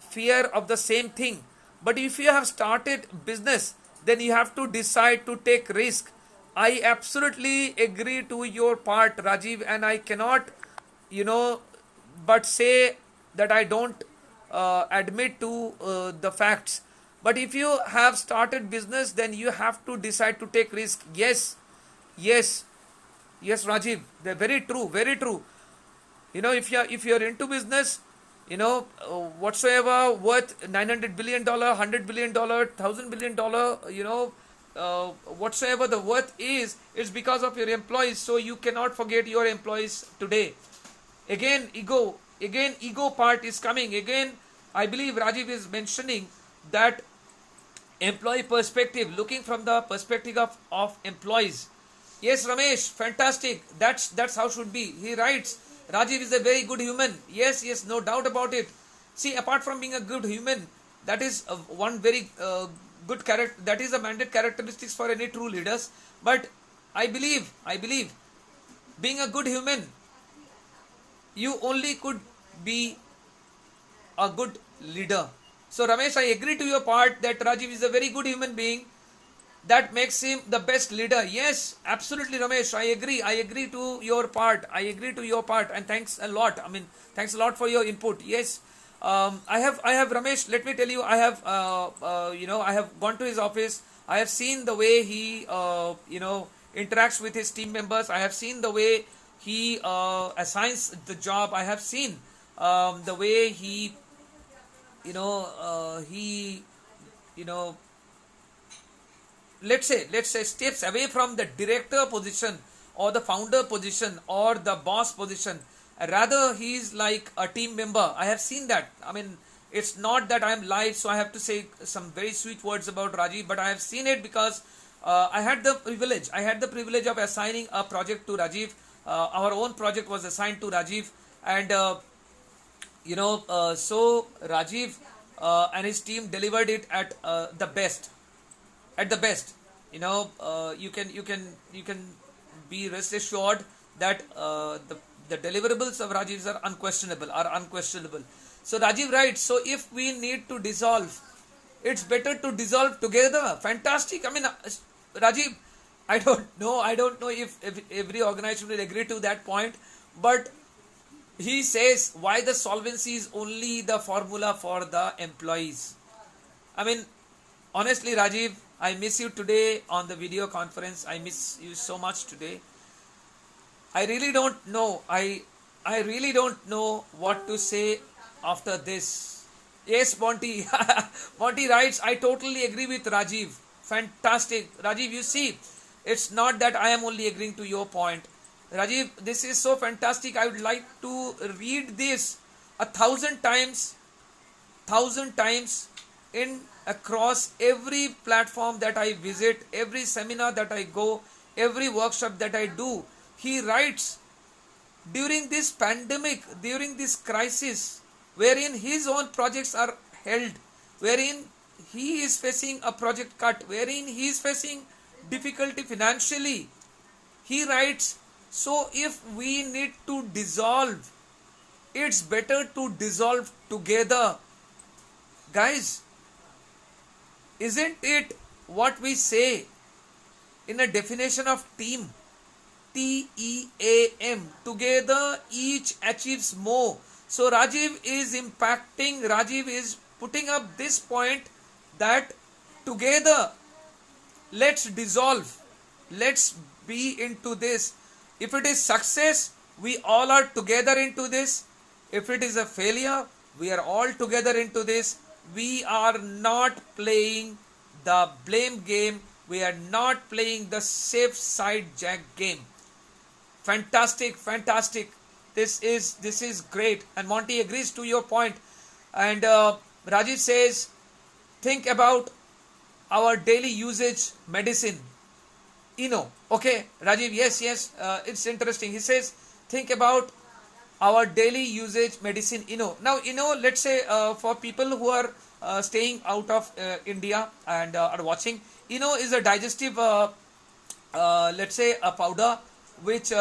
fear of the same thing. But if you have started business, then you have to decide to take risk. I absolutely agree to your part, Rajiv, and I cannot, but say that I don't admit to the facts. But if you have started business, then you have to decide to take risk. Yes, Rajiv, they're very true. If you're into business, whatsoever worth $900 billion, $100 billion, $1,000 billion, whatsoever the worth is because of your employees. So you cannot forget your employees today. Again, ego part is coming. Again, I believe Rajiv is mentioning that employee perspective, looking from the perspective of employees. Yes, Ramesh, fantastic. That's how should be. He writes, Rajiv is a very good human. Yes, no doubt about it. See, apart from being a good human, that is one very good character. That is a mandate characteristics for any true leaders. But I believe being a good human, you only could be a good leader. So Ramesh, I agree to your part that Rajiv is a very good human being. That makes him the best leader. Yes, absolutely, Ramesh. I agree to your part. I agree to your part, and thanks a lot. I mean, thanks a lot for your input. Yes, I have Ramesh. Let me tell you, I have, I have gone to his office. I have seen the way he, interacts with his team members. I have seen the way he assigns the job. I have seen the way he, he, you know let's say steps away from the director position or the founder position or the boss position. Rather, he is like a team member. I have seen that. I mean, it's not that I am live, so I have to say some very sweet words about Rajiv, but I have seen it because I had the privilege of assigning a project to Rajiv. Our own project was assigned to Rajiv, and so Rajiv and his team delivered it at the best. At the best, you can be rest assured that the deliverables of Rajiv are unquestionable. So Rajiv writes, so if we need to dissolve, it's better to dissolve together. Fantastic. I mean, Rajiv, I don't know if every organization will agree to that point, but he says why the solvency is only the formula for the employees. I mean, honestly, Rajiv, I miss you today on the video conference. I miss you so much today. I really don't know. I really don't know what to say after this. Yes, Monty. Monty writes, I totally agree with Rajiv. Fantastic. Rajiv, you see, it's not that I am only agreeing to your point. Rajiv, this is so fantastic. I would like to read this 1,000 times in across every platform that I visit, every seminar that I go, every workshop that I do. He writes, during this pandemic, during this crisis, wherein his own projects are held, wherein he is facing a project cut, wherein he is facing difficulty financially, he writes, so if we need to dissolve, it's better to dissolve together. Guys, isn't it what we say in a definition of team? TEAM. Together each achieves more. So Rajiv is putting up this point that together, let's dissolve. Let's be into this. If it is success, we all are together into this. If it is a failure, we are all together into this. We are not playing the blame game. We are not playing the safe side jack game. Fantastic. This is great. And Monty agrees to your point. And Rajiv says, think about our daily usage medicine. Okay, Rajiv, yes, it's interesting. He says, think about our daily usage medicine, Now, let's say for people who are staying out of India and are watching, is a digestive, let's say, a powder which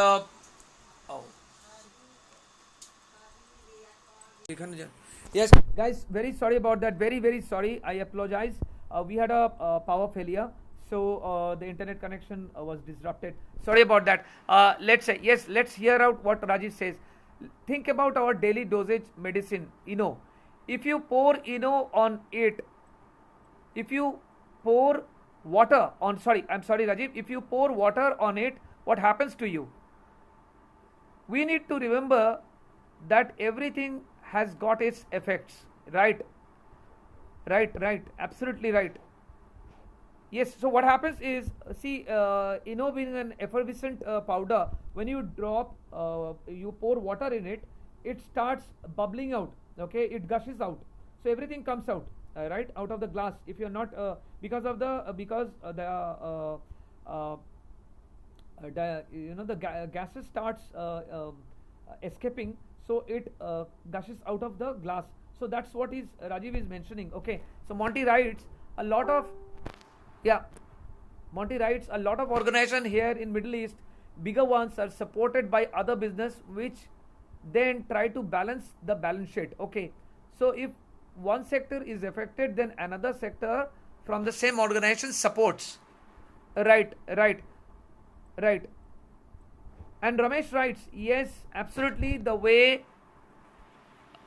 yes, guys, very sorry about that. Very sorry. I apologize. We had a power failure, so the internet connection was disrupted. Sorry about that. Let's hear out what Rajiv says. Think about our daily dosage medicine, If you pour on it, if you pour water on, I'm sorry, Rajiv, if you pour water on it, what happens to you? We need to remember that everything has got its effects, right? Right, absolutely right. Yes, so what happens is, see, being an effervescent powder, when you you pour water in it, it starts bubbling out, okay, it gushes out. So everything comes out, right, out of the glass. If you're not, because the gases starts escaping, so it gushes out of the glass. So that's what Rajiv is mentioning, okay. So Monty writes, a lot of organization here in Middle East bigger ones are supported by other business which then try to balance the balance sheet. Okay, so if one sector is affected, then another sector from the same organization supports. Right, right, right. And Ramesh writes, yes, absolutely. The way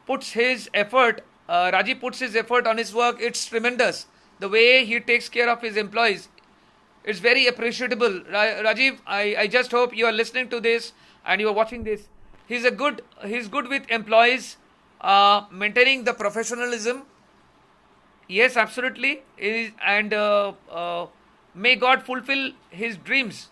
puts his effort, Rajiv puts his effort on his work, it's tremendous. The way he takes care of his employees, it's very appreciable. Rajiv, I just hope you are listening to this and you are watching this. He's good with employees, maintaining the professionalism. Yes, absolutely. And may God fulfill his dreams.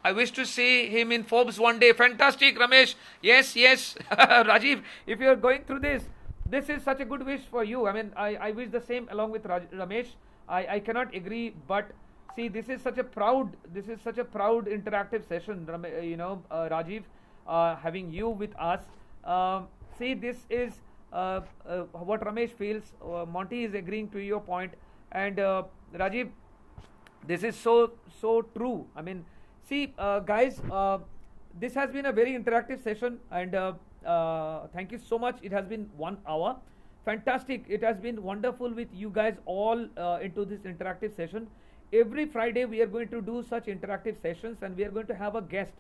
I wish to see him in Forbes one day. Fantastic, Ramesh. Yes, yes. Rajiv, if you are going through this, this is such a good wish for you. I mean, I wish the same along with Ramesh. I cannot agree, but see, this is such a proud interactive session, Rajiv, having you with us. See, this is what Ramesh feels. Monty is agreeing to your point, and Rajiv, this is so true. I mean, see, guys, this has been a very interactive session, and thank you so much. It has been 1 hour. Fantastic. It has been wonderful with you guys all into this interactive session. Every Friday we are going to do such interactive sessions, and we are going to have a guest.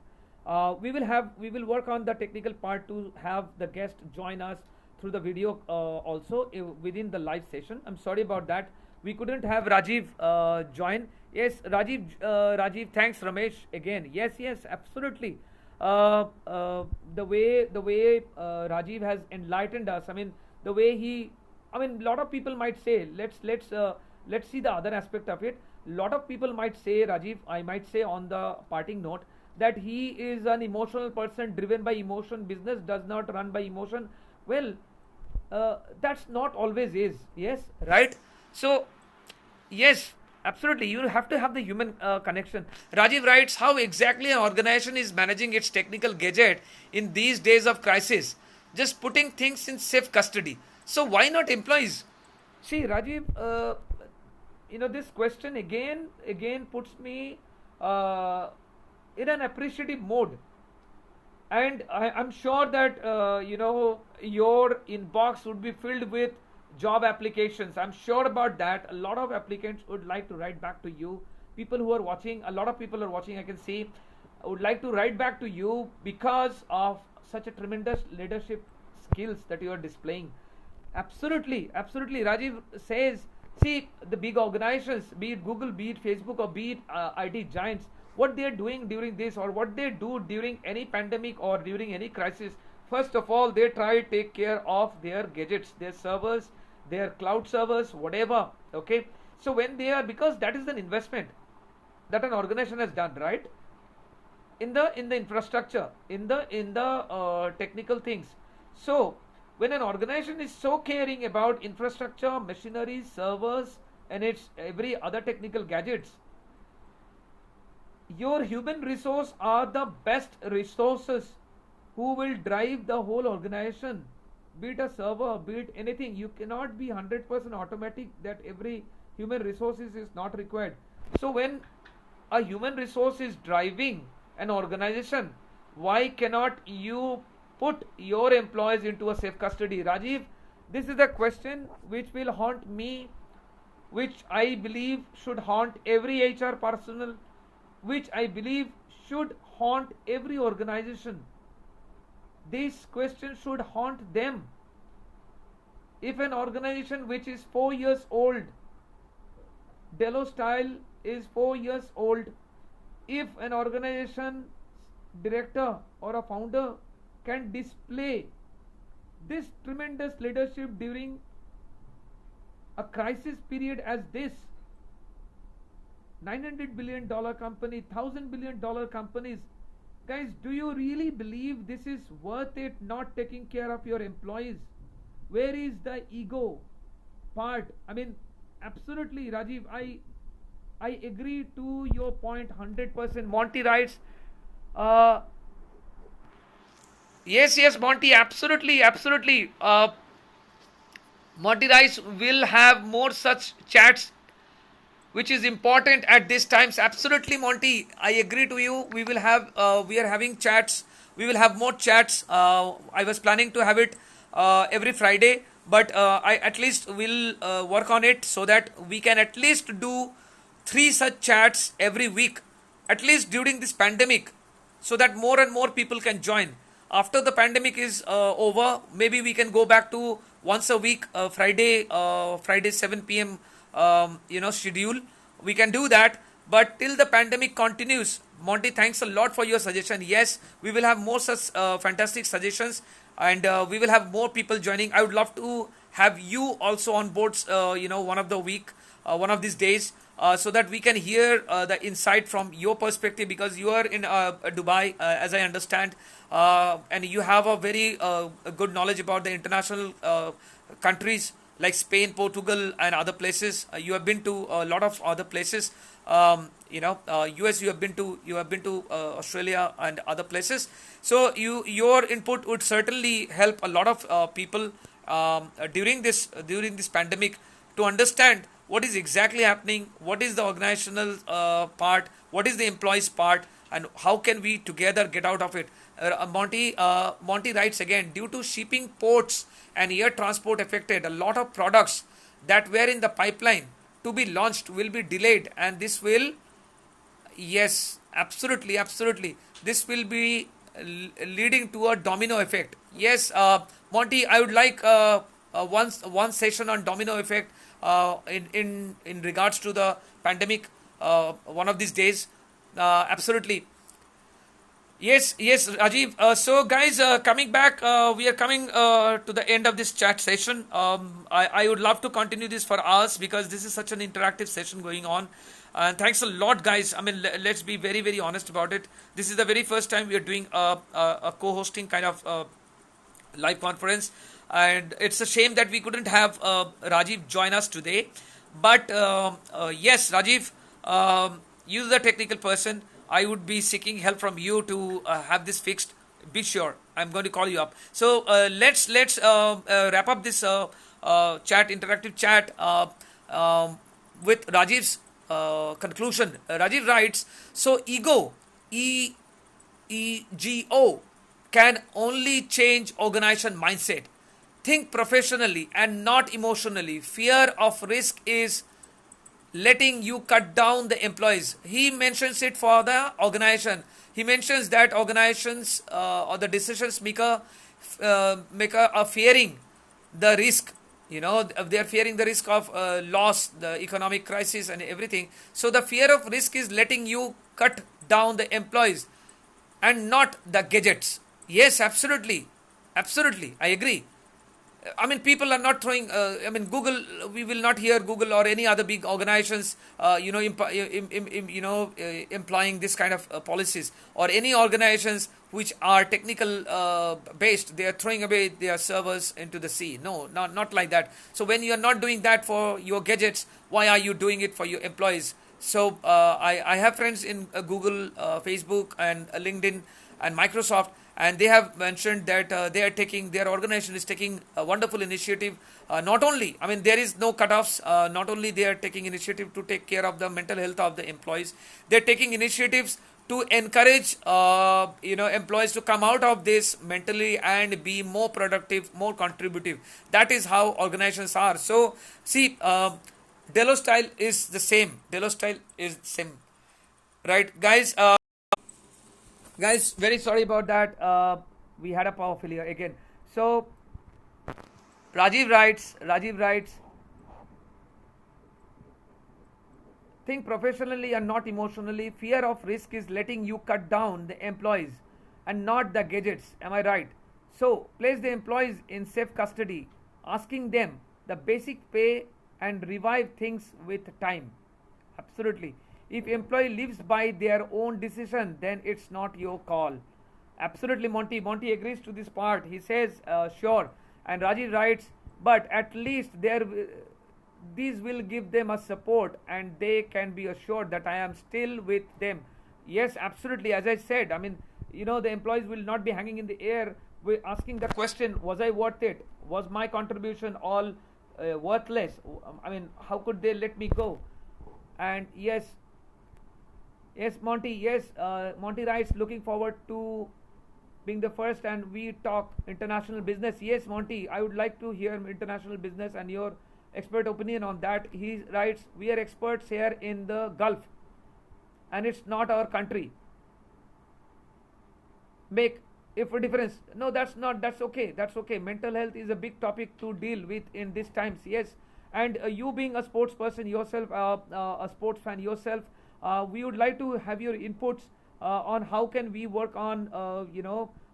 We will work on the technical part to have the guest join us through the video also within the live session. I'm sorry about that. We couldn't have Rajiv join. Yes, Rajiv, thanks Ramesh again. Yes, absolutely. The way Rajiv has enlightened us. I mean, the way a lot of people might say, let's see the other aspect of it. A lot of people might say, Rajiv, I might say on the parting note, that he is an emotional person driven by emotion. Business does not run by emotion. Well, that's not always is. Yes, right. So, yes, absolutely. You have to have the human connection. Rajiv writes, how exactly an organization is managing its technical gadget in these days of crisis? Just putting things in safe custody. So why not employees? See, Rajiv, this question again puts me in an appreciative mode. And I'm sure that, your inbox would be filled with job applications. I'm sure about that. A lot of applicants would like to write back to you. People who are watching, a lot of people are watching, I can see, would like to write back to you because of such a tremendous leadership skills that you are displaying. Absolutely. Rajiv says, see, the big organizations, be it Google, be it Facebook, or be it IT giants, what they are doing during this, or what they do during any pandemic or during any crisis. First of all, they try to take care of their gadgets, their servers, their cloud servers, whatever. Okay, so when they are, because that is an investment that an organization has done, right, in the infrastructure, in the technical things. So when an organization is so caring about infrastructure, machinery, servers, and its every other technical gadgets, your human resource are the best resources who will drive the whole organization. Be it a server, be it anything, you cannot be 100% automatic that every human resources is not required. So when a human resource is driving an organization, why cannot you put your employees into a safe custody? Rajiv, this is a question which will haunt me, which I believe should haunt every HR personnel, which I believe should haunt every organization. This question should haunt them. If an organization which is 4 years old, Delos style is 4 years old, if an organization director or a founder can display this tremendous leadership during a crisis period as this, $900 billion company, $1,000 billion companies, guys, do you really believe this is worth it, not taking care of your employees? Where is the ego part? I mean, absolutely, Rajiv, I agree to your point 100%. Monty writes, yes, Monty, absolutely. Monty writes, will have more such chats which is important at these times. Absolutely, Monty, I agree to you. We will have, we are having chats. We will have more chats. I was planning to have it every Friday, but I at least will work on it so that we can at least do three such chats every week, at least during this pandemic, so that more and more people can join. After the pandemic is over, maybe we can go back to once a week, Friday 7 p.m. Schedule. We can do that, but till the pandemic continues. Monty, thanks a lot for your suggestion. Yes, we will have more such fantastic suggestions, and we will have more people joining. I would love to have you also on board. One of the week, one of these days, so that we can hear the insight from your perspective, because you are in Dubai, as I understand, and you have a very good knowledge about the international countries like Spain, Portugal, and other places. You have been to a lot of other places. US, you have been to Australia and other places. So your input would certainly help a lot of people during this pandemic to understand what is exactly happening, what is the organizational part, what is the employees part, and how can we together get out of it. Monty writes again, due to shipping ports and air transport affected, a lot of products that were in the pipeline to be launched will be delayed, and this will, yes, absolutely, this will be leading to a domino effect. Yes, Monty, I would like one session on domino effect in regards to the pandemic one of these days. Absolutely. Yes, Rajiv. So, guys, coming back, we are coming to the end of this chat session. I would love to continue this for hours because this is such an interactive session going on. And thanks a lot, guys. I mean, let's be very, very honest about it. This is the very first time we are doing a co-hosting kind of live conference, and it's a shame that we couldn't have Rajiv join us today. But yes, Rajiv, you're the technical person. I would be seeking help from you to have this fixed. Be sure, I'm going to call you up. So let's wrap up this interactive chat with Rajiv's conclusion. Rajiv writes, so EGO can only change organization mindset. Think professionally and not emotionally. Fear of risk is letting you cut down the employees. He mentions it for the organization. He mentions that organizations or the decisions maker are fearing the risk. They are fearing the risk of loss, the economic crisis, and everything. So the fear of risk is letting you cut down the employees and not the gadgets. Yes, absolutely, I agree. I mean, people are not throwing. Google. We will not hear Google or any other big organizations, employing this kind of policies, or any organizations which are technical based. They are throwing away their servers into the sea. No, not like that. So when you are not doing that for your gadgets, why are you doing it for your employees? So I have friends in Google, Facebook, and LinkedIn, and Microsoft. And they have mentioned that their organization is taking a wonderful initiative. Not only, there is no cutoffs. Not only they are taking initiative to take care of the mental health of the employees, they are taking initiatives to encourage employees to come out of this mentally and be more productive, more contributive. That is how organizations are. So see, Delos style is the same. Right, guys? Guys, very sorry about that. We had a power failure again. So Rajiv writes, think professionally and not emotionally. Fear of risk is letting you cut down the employees and not the gadgets. Am I right? So place the employees in safe custody, asking them the basic pay and revive things with time. Absolutely. If employee lives by their own decision, then it's not your call. Absolutely, Monty. Monty agrees to this part. He says, sure. And Rajiv writes, but at least these will give them a support and they can be assured that I am still with them. Yes, absolutely. As I said, the employees will not be hanging in the air asking the question, was I worth it? Was my contribution all worthless? How could they let me go? And yes, Monty. Yes, Monty writes, looking forward to being the first, and we talk international business. Yes, Monty, I would like to hear international business and your expert opinion on that. He writes, we are experts here in the Gulf, and it's not our country. Make if a difference. No, that's not. That's okay. That's okay. Mental health is a big topic to deal with in these times. Yes, and you being a sports person yourself, a sports fan yourself, we would like to have your inputs on how can we work on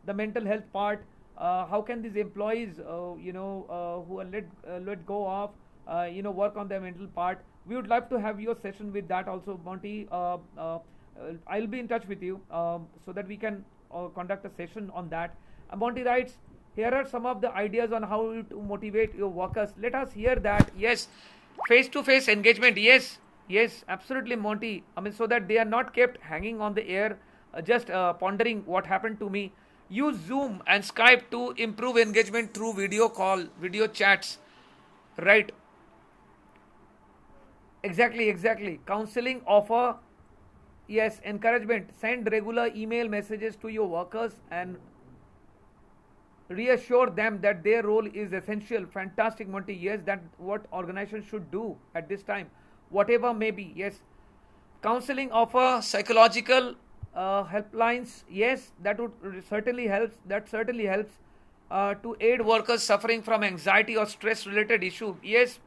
the mental health part. How can these employees who are let go of work on their mental part. We would love to have your session with that also, Monty. I'll be in touch with you so that we can conduct a session on that. Monty writes, here are some of the ideas on how to motivate your workers. Let us hear that. Yes, face to face engagement. Yes, absolutely, Monty. I mean, so that they are not kept hanging on the air, just pondering what happened to me. Use Zoom and Skype to improve engagement through video call, video chats. Right. Exactly. Counseling offer, yes, encouragement. Send regular email messages to your workers and reassure them that their role is essential. Fantastic, Monty. Yes, that what organization should do at this time, whatever may be. Yes, counseling offer, psychological helplines. Yes, that would certainly helps. That certainly helps to aid workers suffering from anxiety or stress related issue. Yes,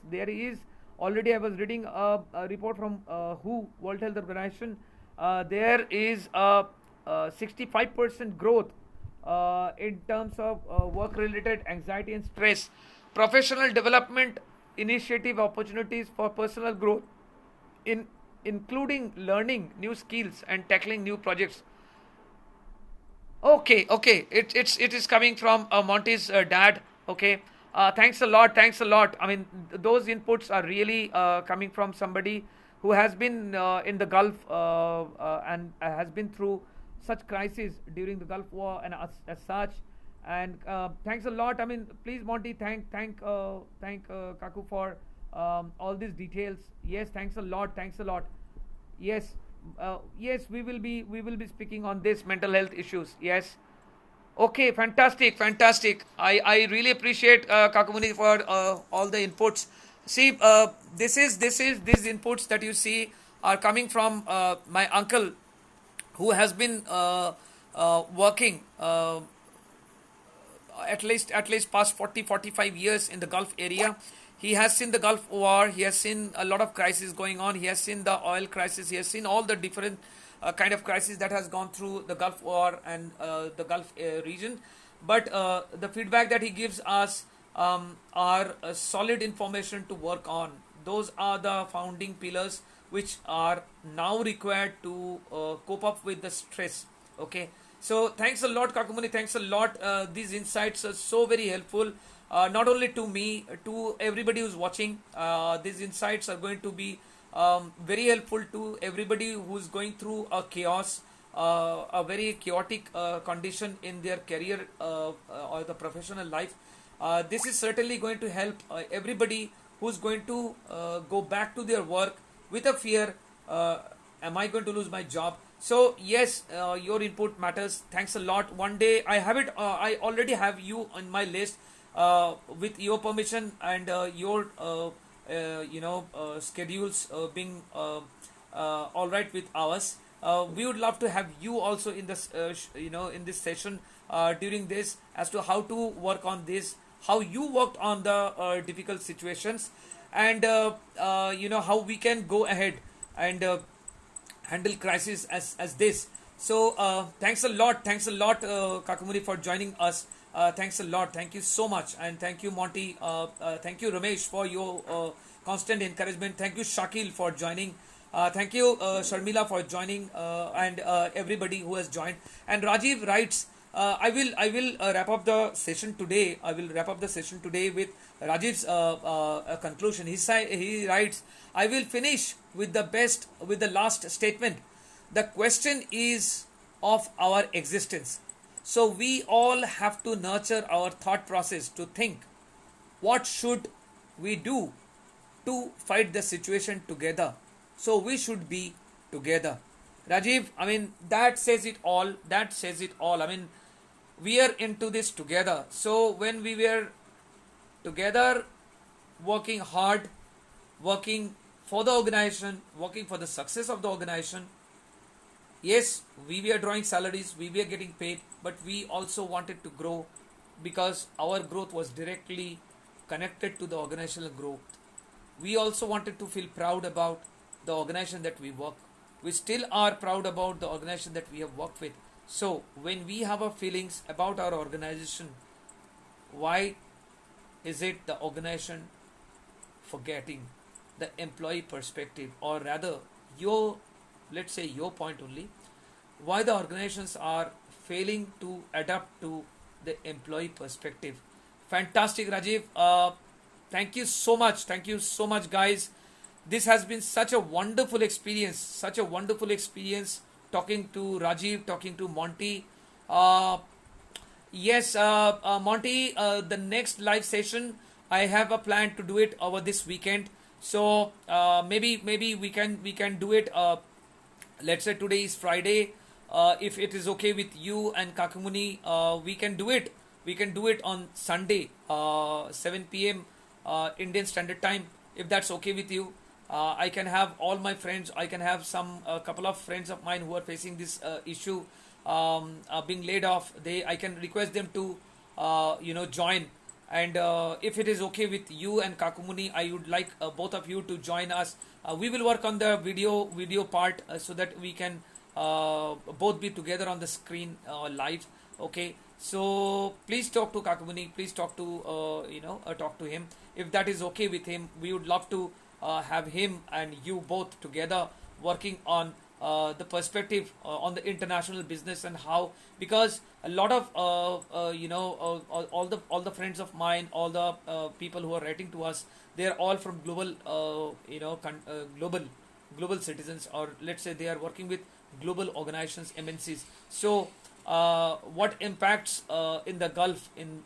there is. Already, I was reading a report from WHO, World Health Organization. There is a 65% growth in terms of work-related anxiety and stress. Professional development initiative opportunities for personal growth, including learning new skills and tackling new projects. Okay. It is coming from Monty's dad. Okay. Thanks a lot. Thanks a lot. I mean, those inputs are really coming from somebody who has been in the Gulf and has been through such crises during the Gulf War and as such. And thanks a lot. I mean, please, Monty, thank Kaku for all these details. Yes, thanks a lot. Thanks a lot. Yes, yes, we will be speaking on this mental health issues. Yes. Okay, fantastic. I really appreciate Kakumuni for all the inputs. See, this is these inputs that you see are coming from my uncle, who has been working at least past 40-45 years in the Gulf area. He has seen the Gulf War. He has seen a lot of crises going on. He has seen the oil crisis. He has seen all the different kind of crisis that has gone through the Gulf War and the Gulf region. But the feedback that he gives us are solid information to work on. Those are the founding pillars which are now required to cope up with the stress. Okay. So thanks a lot, Kakumuni. Thanks a lot. These insights are so very helpful. Not only to me, to everybody who's watching. These insights are going to be very helpful to everybody who's going through a chaos, a very chaotic condition in their career or the professional life. This is certainly going to help everybody who's going to go back to their work with a fear. Am I going to lose my job? So yes, your input matters. Thanks a lot. One day I have it. I already have you on my list. With your permission and your schedules being all right with ours, we would love to have you also in this in this session during this, as to how to work on this, how you worked on the difficult situations, and how we can go ahead and handle crisis as this. So thanks a lot, Kakumuri, for joining us. Thanks a lot. Thank you so much. And thank you, Monty. Thank you, Ramesh, for your constant encouragement. Thank you, Shakil, for joining. Thank you, Sharmila, for joining, and everybody who has joined. And Rajiv writes, I will wrap up the session today. I will wrap up the session today with Rajiv's conclusion. He writes, I will finish with the last statement. The question is of our existence. So we all have to nurture our thought process to think, what should we do to fight the situation together? So we should be together. Rajiv, I mean, that says it all. That says it all. I mean, we are into this together. So when we were together, working hard, working for the organization, working for the success of the organization, yes, we were drawing salaries, we were getting paid, but we also wanted to grow because our growth was directly connected to the organizational growth. We also wanted to feel proud about the organization that we work. We still are proud about the organization that we have worked with. So when we have our feelings about our organization, why is it the organization forgetting the employee perspective, or rather your, let's say your point only, why the organizations are failing to adapt to the employee perspective? Fantastic, Rajiv. Thank you so much, guys. This has been such a wonderful experience, such a wonderful experience talking to Rajiv, talking to Monty. uh, Yes, Monty, the next live session, I have a plan to do it over this weekend. So maybe we can do it. Let's say today is Friday. If it is okay with you and Kakamuni, we can do it. We can do it on Sunday, 7 p.m. Indian Standard Time. If that's okay with you, I can have all my friends. I can have some a couple of friends of mine who are facing this issue, being laid off. I can request them to join. And if it is okay with you and Kakumuni, I would like both of you to join us. We will work on the video part, so that we can both be together on the screen live. Okay, so please talk to Kakumuni. Please talk to talk to him. If that is okay with him, we would love to have him and you both together working on the perspective on the international business, and how, because a lot of all the friends of mine, all the people who are writing to us, they are all from global global citizens, or let's say they are working with global organizations, MNCs. So what impacts in the Gulf, in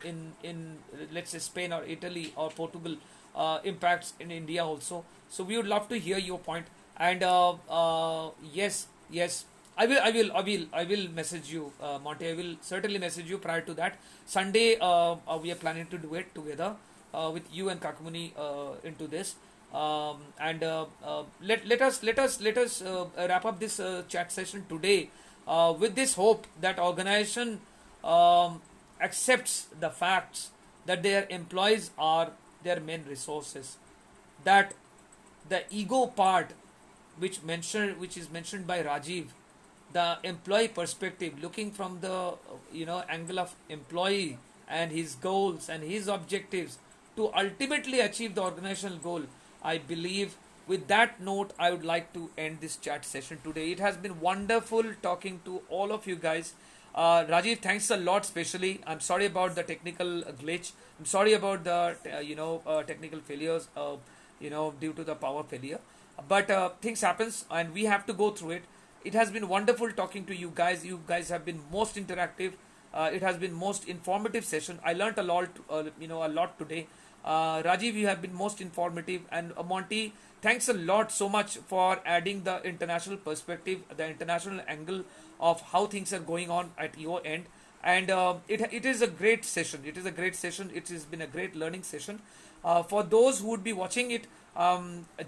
let's say Spain or Italy or Portugal, impacts in India also. So we would love to hear your point. And yes, I will message you, Monty. I will certainly message you prior to that Sunday. We are planning to do it together with you and Kakumuni into this. And let us wrap up this chat session today with this hope that organization accepts the facts that their employees are their main resources, that the ego part, which is mentioned by Rajiv, the employee perspective, looking from the angle of employee and his goals and his objectives to ultimately achieve the organizational goal. I believe with that note, I would like to end this chat session today. It has been wonderful talking to all of you guys. Rajiv, thanks a lot. Especially, I'm sorry about the technical glitch. I'm sorry about the technical failures. Due to the power failure. But things happens, and we have to go through it. It has been wonderful talking to you guys. You guys have been most interactive. It has been most informative session. I learned a lot, a lot today. Rajiv, you have been most informative, and Monty, thanks a lot so much for adding the international perspective, the international angle of how things are going on at your end. And it is a great session. It is a great session. It has been a great learning session. For those who would be watching it,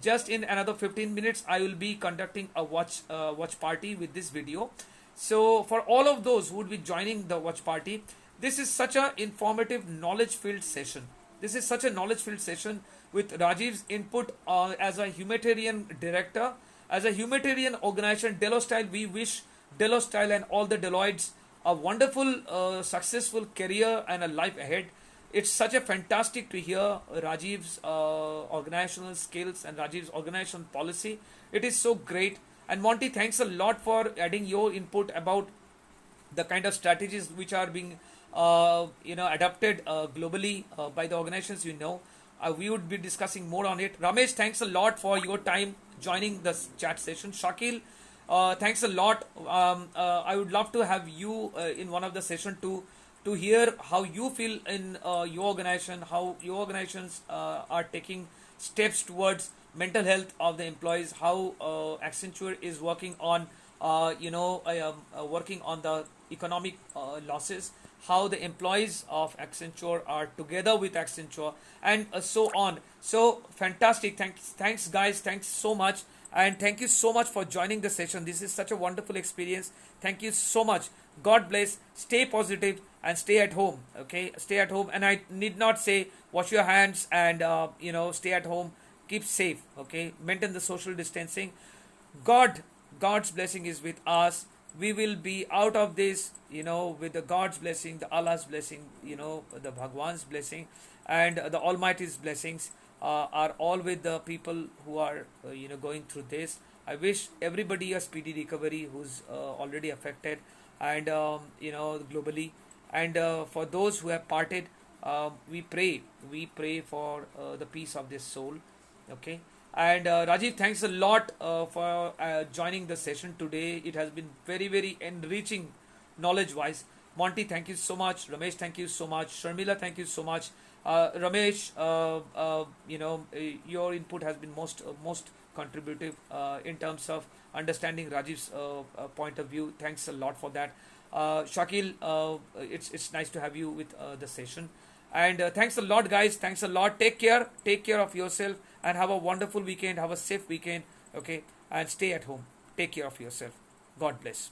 just in another 15 minutes, I will be conducting a watch party with this video. So for all of those who would be joining the watch party, this is such a informative, knowledge-filled session. This is such a knowledge-filled session with Rajiv's input as a humanitarian director, as a humanitarian organization, Delostyle. We wish Delostyle and all the Deloittes a wonderful, successful career and a life ahead. It's such a fantastic to hear Rajiv's organizational skills and Rajiv's organizational policy. It is so great. And Monty, thanks a lot for adding your input about the kind of strategies which are being adapted globally by the organizations. We would be discussing more on it. Ramesh, thanks a lot for your time joining this chat session. Shakil, thanks a lot. I would love to have you in one of the session to hear how you feel in your organization, how your organizations are taking steps towards mental health of the employees, how Accenture is working on working on the economic losses, how the employees of Accenture are together with Accenture, and so on. So fantastic. Thanks guys, thanks so much, and thank you so much for joining the session. This is such a wonderful experience. Thank you so much. God bless. Stay positive and stay at home. Okay, stay at home, and I need not say wash your hands and stay at home. Keep safe. Okay, maintain the social distancing. God's blessing is with us. We will be out of this, with the God's blessing, the Allah's blessing, the Bhagwan's blessing, and the Almighty's blessings are all with the people who are, going through this. I wish everybody a speedy recovery who's already affected, and globally, and for those who have parted, we pray for the peace of this soul. Okay. And Rajiv, thanks a lot for joining the session today. It has been very, very enriching knowledge wise. Monty, thank you so much. Ramesh, thank you so much. Sharmila, thank you so much. Ramesh, your input has been most contributive in terms of understanding Rajiv's point of view. Thanks a lot for that. Shakil, it's nice to have you with the session. And thanks a lot, guys. Thanks a lot. Take care. Take care of yourself and have a wonderful weekend. Have a safe weekend. Okay. And stay at home. Take care of yourself. God bless.